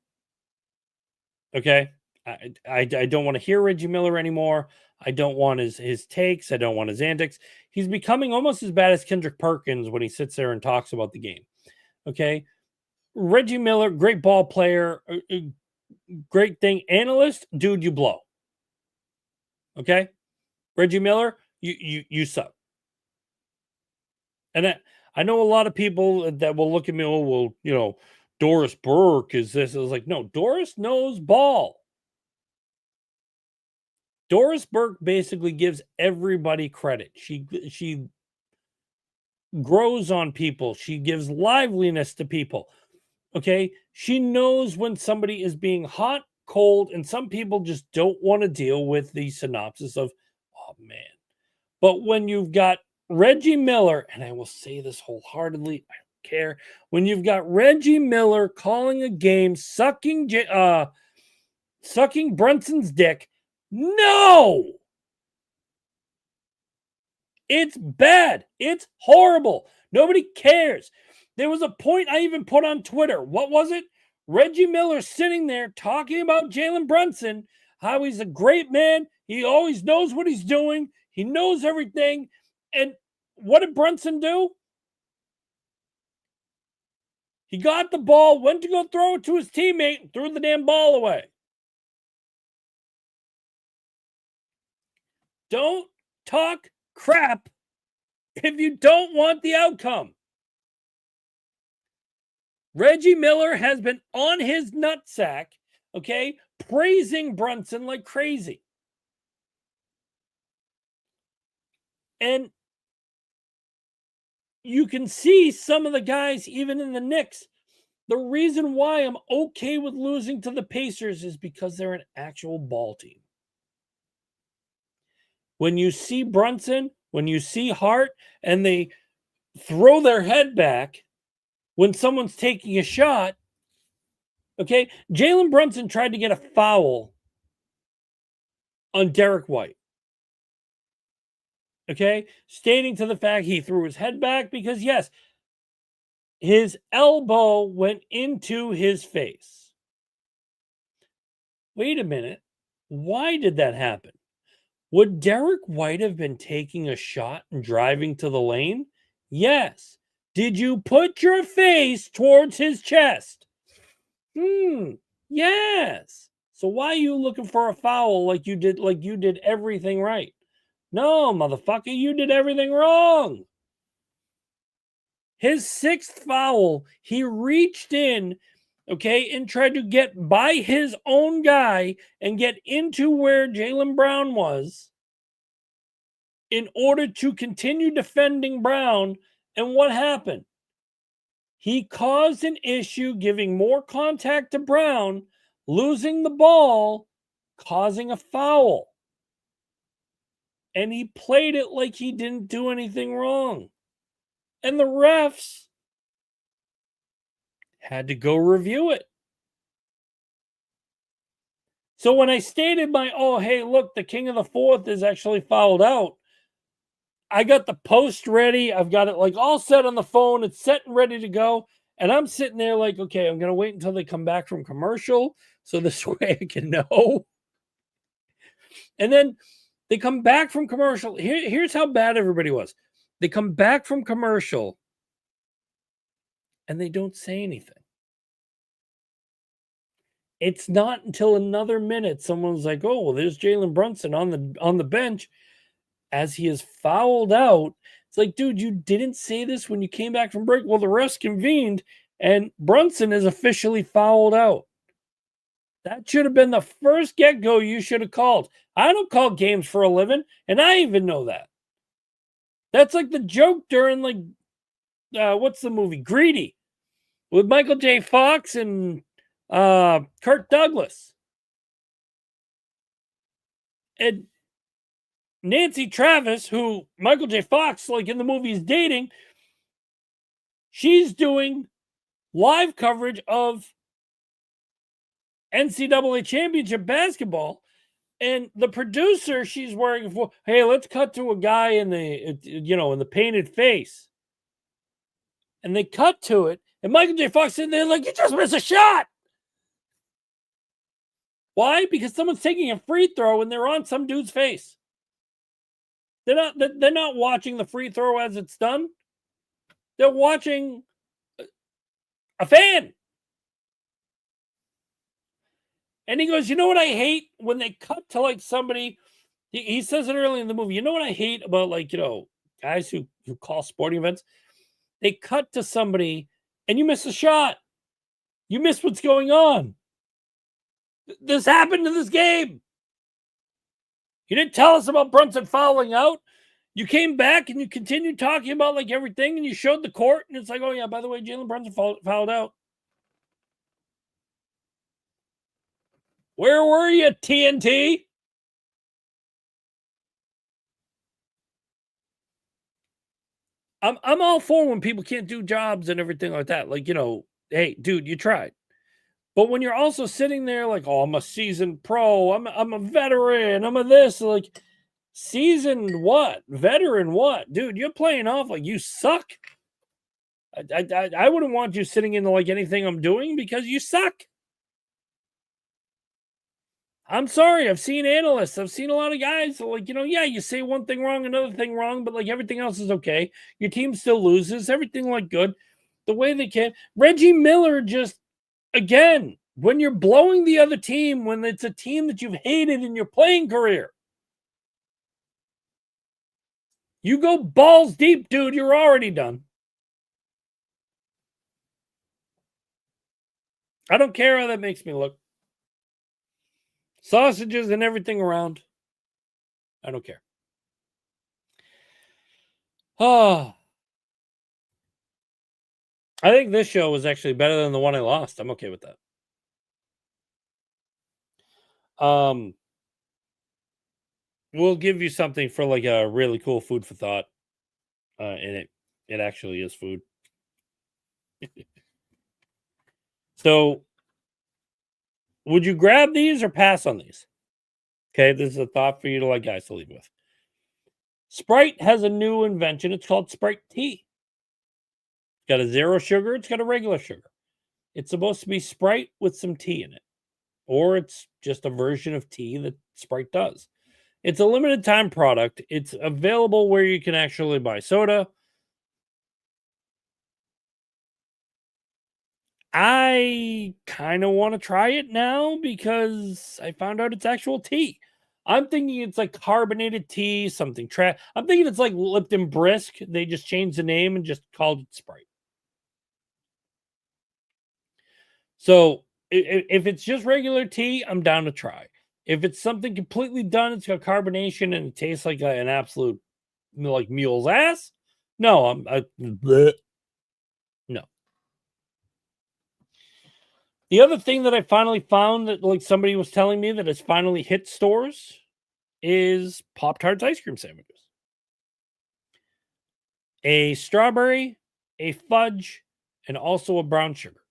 Speaker 1: Okay, I don't want to hear Reggie Miller anymore. I don't want his takes. I don't want his antics. He's becoming almost as bad as Kendrick Perkins when he sits there and talks about the game. Okay. Reggie Miller, great ball player, great thing. Analyst, dude, you blow. Okay. Reggie Miller, you suck. And I know a lot of people that will look at me, oh, well, Doris Burke is this. I was like, no, Doris knows ball. Doris Burke basically gives everybody credit. She grows on people. She gives liveliness to people. Okay? She knows when somebody is being hot, cold, and some people just don't want to deal with the synopsis of, oh man. But when you've got Reggie Miller, and I will say this wholeheartedly, I don't care. When you've got Reggie Miller calling a game, sucking Brunson's dick, no! It's bad. It's horrible. Nobody cares. There was a point I even put on Twitter. What was it? Reggie Miller sitting there talking about Jalen Brunson, how he's a great man. He always knows what he's doing. He knows everything. And what did Brunson do? He got the ball, went to go throw it to his teammate, and threw the damn ball away. Don't talk crap if you don't want the outcome. Reggie Miller has been on his nutsack, okay, praising Brunson like crazy. And you can see some of the guys, even in the Knicks, the reason why I'm okay with losing to the Pacers is because they're an actual ball team. When you see Brunson, when you see Hart, and they throw their head back when someone's taking a shot, okay, Jalen Brunson tried to get a foul on Derek White. Okay, stating to the fact he threw his head back because, yes, his elbow went into his face. Wait a minute. Why did that happen? Would Derek White have been taking a shot and driving to the lane? Yes. Did you put your face towards his chest? Yes. So why are you looking for a foul like you did everything right? No, motherfucker, you did everything wrong. His sixth foul, he reached in, okay, and tried to get by his own guy and get into where Jaylen Brown was in order to continue defending Brown. And what happened? He caused an issue, giving more contact to Brown, losing the ball, causing a foul. And he played it like he didn't do anything wrong. And the refs had to go review it. So when I stated oh, hey, look, the king of the fourth is actually fouled out, I got the post ready. I've got it like all set on the phone. It's set and ready to go. And I'm sitting there like, okay, I'm going to wait until they come back from commercial so this way I can know. And then they come back from commercial. Here's how bad everybody was. They come back from commercial and they don't say anything. It's not until another minute someone's like, oh, well, there's Jalen Brunson on the bench as he is fouled out. It's like, dude, you didn't say this when you came back from break. Well, the refs convened and Brunson is officially fouled out. That should have been the first get-go you should have called. I don't call games for a living, and I even know that. That's like the joke during what's the movie? Greedy with Michael J. Fox and Kirk Douglas. And Nancy Travis, who Michael J. Fox, like in the movie, is dating, she's doing live coverage of NCAA championship basketball. And the producer she's working for, hey, let's cut to a guy in the painted face. And they cut to it. And Michael J. Fox in there like, you just missed a shot. Why? Because someone's taking a free throw and they're on some dude's face. They're not watching the free throw as it's done. They're watching a fan. And he goes, you know what I hate? When they cut to like somebody, he says it early in the movie. You know what I hate about like, guys who call sporting events? They cut to somebody and you miss a shot. You miss what's going on. This happened in this game. You didn't tell us about Brunson fouling out. You came back and you continued talking about like everything and you showed the court and it's like, oh yeah, by the way, Jalen Brunson fouled out. Where were you, TNT? I'm all for when people can't do jobs and everything like that. Like, hey, dude, you tried. But when you're also sitting there like, oh, I'm a seasoned pro, I'm a veteran, I'm a this, like seasoned what? Veteran what? Dude, you're playing off like you suck. I wouldn't want you sitting into like anything I'm doing because you suck. I'm sorry. I've seen analysts. I've seen a lot of guys like, yeah, you say one thing wrong, another thing wrong, but like everything else is okay. Your team still loses, everything like good. The way they can. Reggie Miller just, again, when you're blowing the other team, when it's a team that you've hated in your playing career, you go balls deep, dude. You're already done. I don't care how that makes me look. Sausages and everything around. I don't care. Oh, I think this show was actually better than the one I lost. I'm okay with that. We'll give you something for like a really cool food for thought. And it actually is food. So, would you grab these or pass on these? Okay, this is a thought for you to like guys to leave with. Sprite has a new invention. It's called Sprite Tea. It's got a zero sugar. It's got a regular sugar. It's supposed to be Sprite with some tea in it, or it's just a version of tea that Sprite does. It's a limited time product. It's available where you can actually buy soda. I kind of want to try it now because I found out it's actual tea. I'm thinking it's like carbonated tea, something I'm thinking it's like Lipton Brisk. They just changed the name and just called it Sprite. So if it's just regular tea, I'm down to try. If it's something completely done, it's got carbonation and it tastes like an absolute like mule's ass. No, bleh. No. The other thing that I finally found that like somebody was telling me that has finally hit stores is Pop Tarts ice cream sandwiches. A strawberry, a fudge, and also a brown sugar.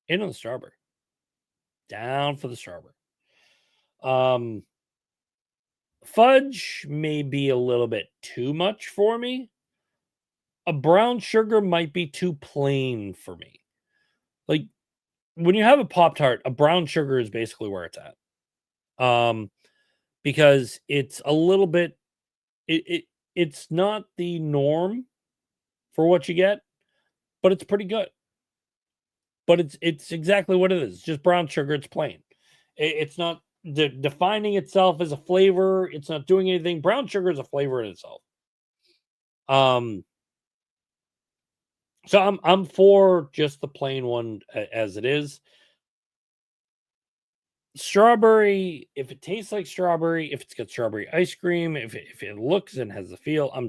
Speaker 1: In on the strawberry. Down for the strawberry. Fudge may be a little bit too much for me. A brown sugar might be too plain for me. Like when you have a Pop Tart, a brown sugar is basically where it's at. Because it's a little bit it's not the norm for what you get, but it's pretty good. But it's exactly what it is. Just brown sugar, it's plain. It's not defining itself as a flavor. It's not doing anything. Brown sugar is a flavor in itself. So I'm for just the plain one as it is. Strawberry, if it tastes like strawberry, if it's got strawberry ice cream, if it looks and has the feel, I'm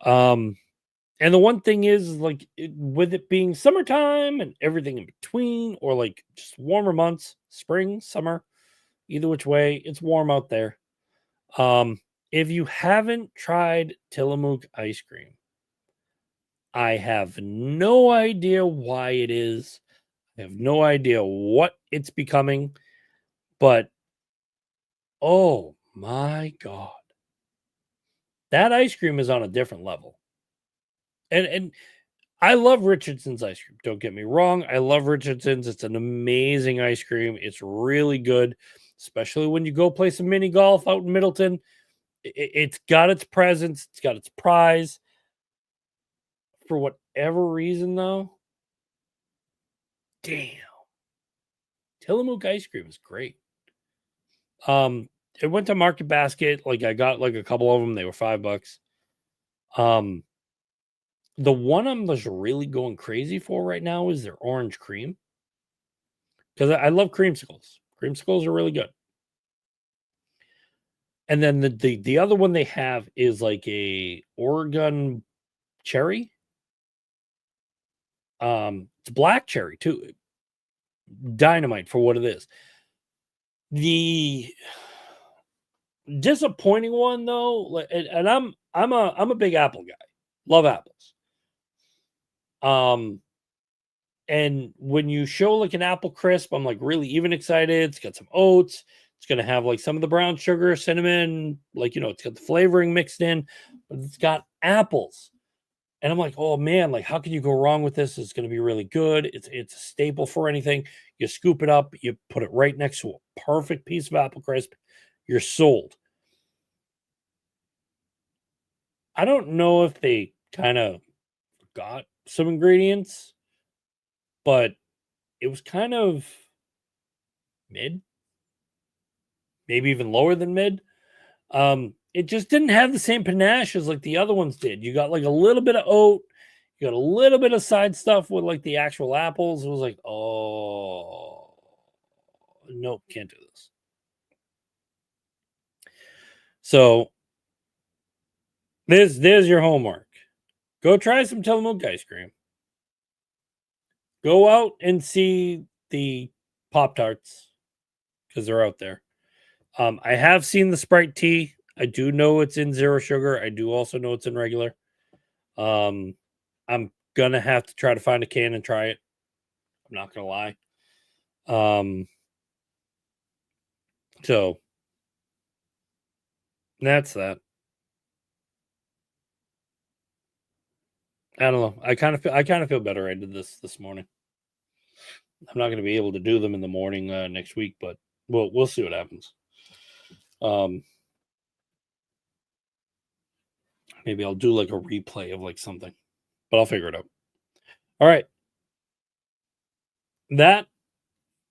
Speaker 1: down. And the one thing is like with it being summertime and everything in between, or like just warmer months, spring, summer, either which way, it's warm out there. If you haven't tried Tillamook ice cream, I have no idea why it is. I have no idea what it's becoming, but oh my God. That ice cream is on a different level. And I love Richardson's ice cream. Don't get me wrong. I love Richardson's. It's an amazing ice cream. It's really good, especially when you go play some mini golf out in Middleton. It's got its presence. It's got its prize. For whatever reason, though, damn, Tillamook ice cream is great. It went to Market Basket. Like I got like a couple of them. They were $5. The one I'm just really going crazy for right now is their orange cream because I love creamsicles. Creamsicles are really good. And then the other one they have is like a Oregon cherry. It's black cherry too. Dynamite for what it is. The disappointing one though, and I'm a big apple guy. Love apples. And when you show like an apple crisp, I'm like really even excited. It's got some oats. It's gonna have like some of the brown sugar, cinnamon, like it's got the flavoring mixed in, but it's got apples. And I'm like, oh man, like how can you go wrong with this? It's gonna be really good. It's a staple for anything. You scoop it up, you put it right next to a perfect piece of apple crisp, you're sold. I don't know if they kind of got some ingredients, but it was kind of mid, maybe even lower than mid. It just didn't have the same panache as like the other ones did. You got like a little bit of oat, you got a little bit of side stuff with like the actual apples. It was like, oh, nope, can't do this. So there's your homework. Go try some Tillamook ice cream. Go out and see the Pop Tarts because they're out there. I have seen the Sprite tea. I do know it's in zero sugar. I do also know it's in regular. I'm gonna have to try to find a can and try it. I'm not gonna lie. So that's that. I don't know. I kind of feel better. I did this morning. I'm not gonna be able to do them in the morning next week, but we'll see what happens. Maybe I'll do like a replay of like something, but I'll figure it out. All right. That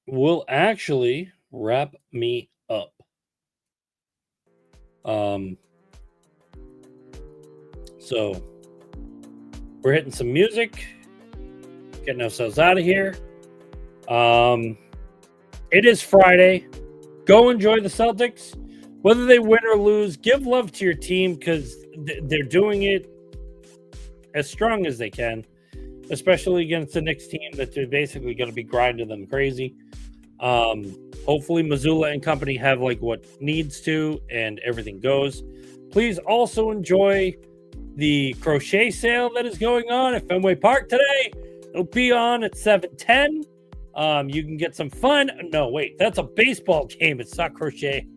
Speaker 1: will actually wrap me up. So we're hitting some music, getting ourselves out of here. It is Friday. Go enjoy the Celtics. Whether they win or lose, give love to your team because they're doing it as strong as they can, especially against the Knicks team that they're basically going to be grinding them crazy. Hopefully Missoula and company have like what needs to and everything goes. Please also enjoy the crochet sale that is going on at Fenway Park today. It'll be on at 7:10. You can get some fun. No, wait, that's a baseball game. It's not crochet.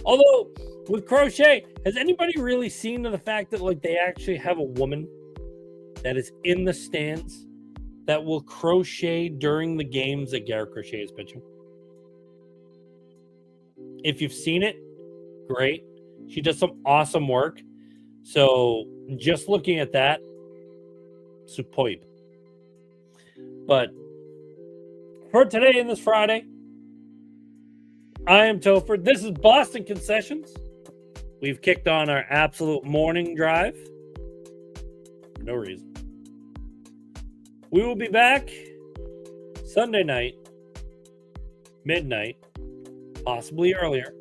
Speaker 1: Although with crochet, has anybody really seen the fact that like they actually have a woman that is in the stands that will crochet during the games that Garrett Crochet is pitching? If you've seen it, great. She does some awesome work. So just looking at that, superb. But for today and this Friday, I am Topher. This is Boston Concessions. We've kicked on our absolute morning drive. For no reason. We will be back Sunday night, midnight, possibly earlier.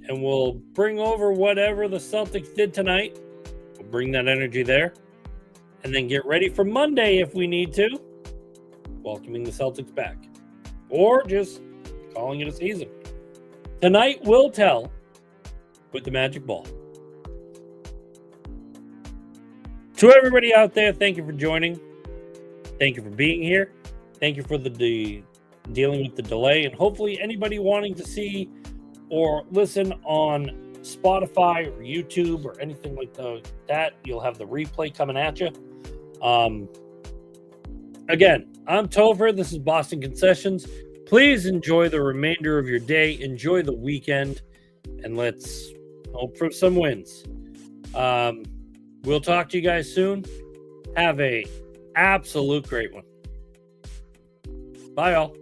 Speaker 1: And we'll bring over whatever the Celtics did tonight. We'll bring that energy there. And then get ready for Monday if we need to. Welcoming the Celtics back. Or just calling it a season. Tonight will tell with the magic ball. To everybody out there, thank you for joining. Thank you for being here. Thank you for the dealing with the delay. And hopefully anybody wanting to see or listen on Spotify or YouTube or anything like that, you'll have the replay coming at you. Again, I'm Topher. This is Boston Concessions. Please enjoy the remainder of your day. Enjoy the weekend. And let's hope for some wins. We'll talk to you guys soon. Have a absolute great one. Bye, all.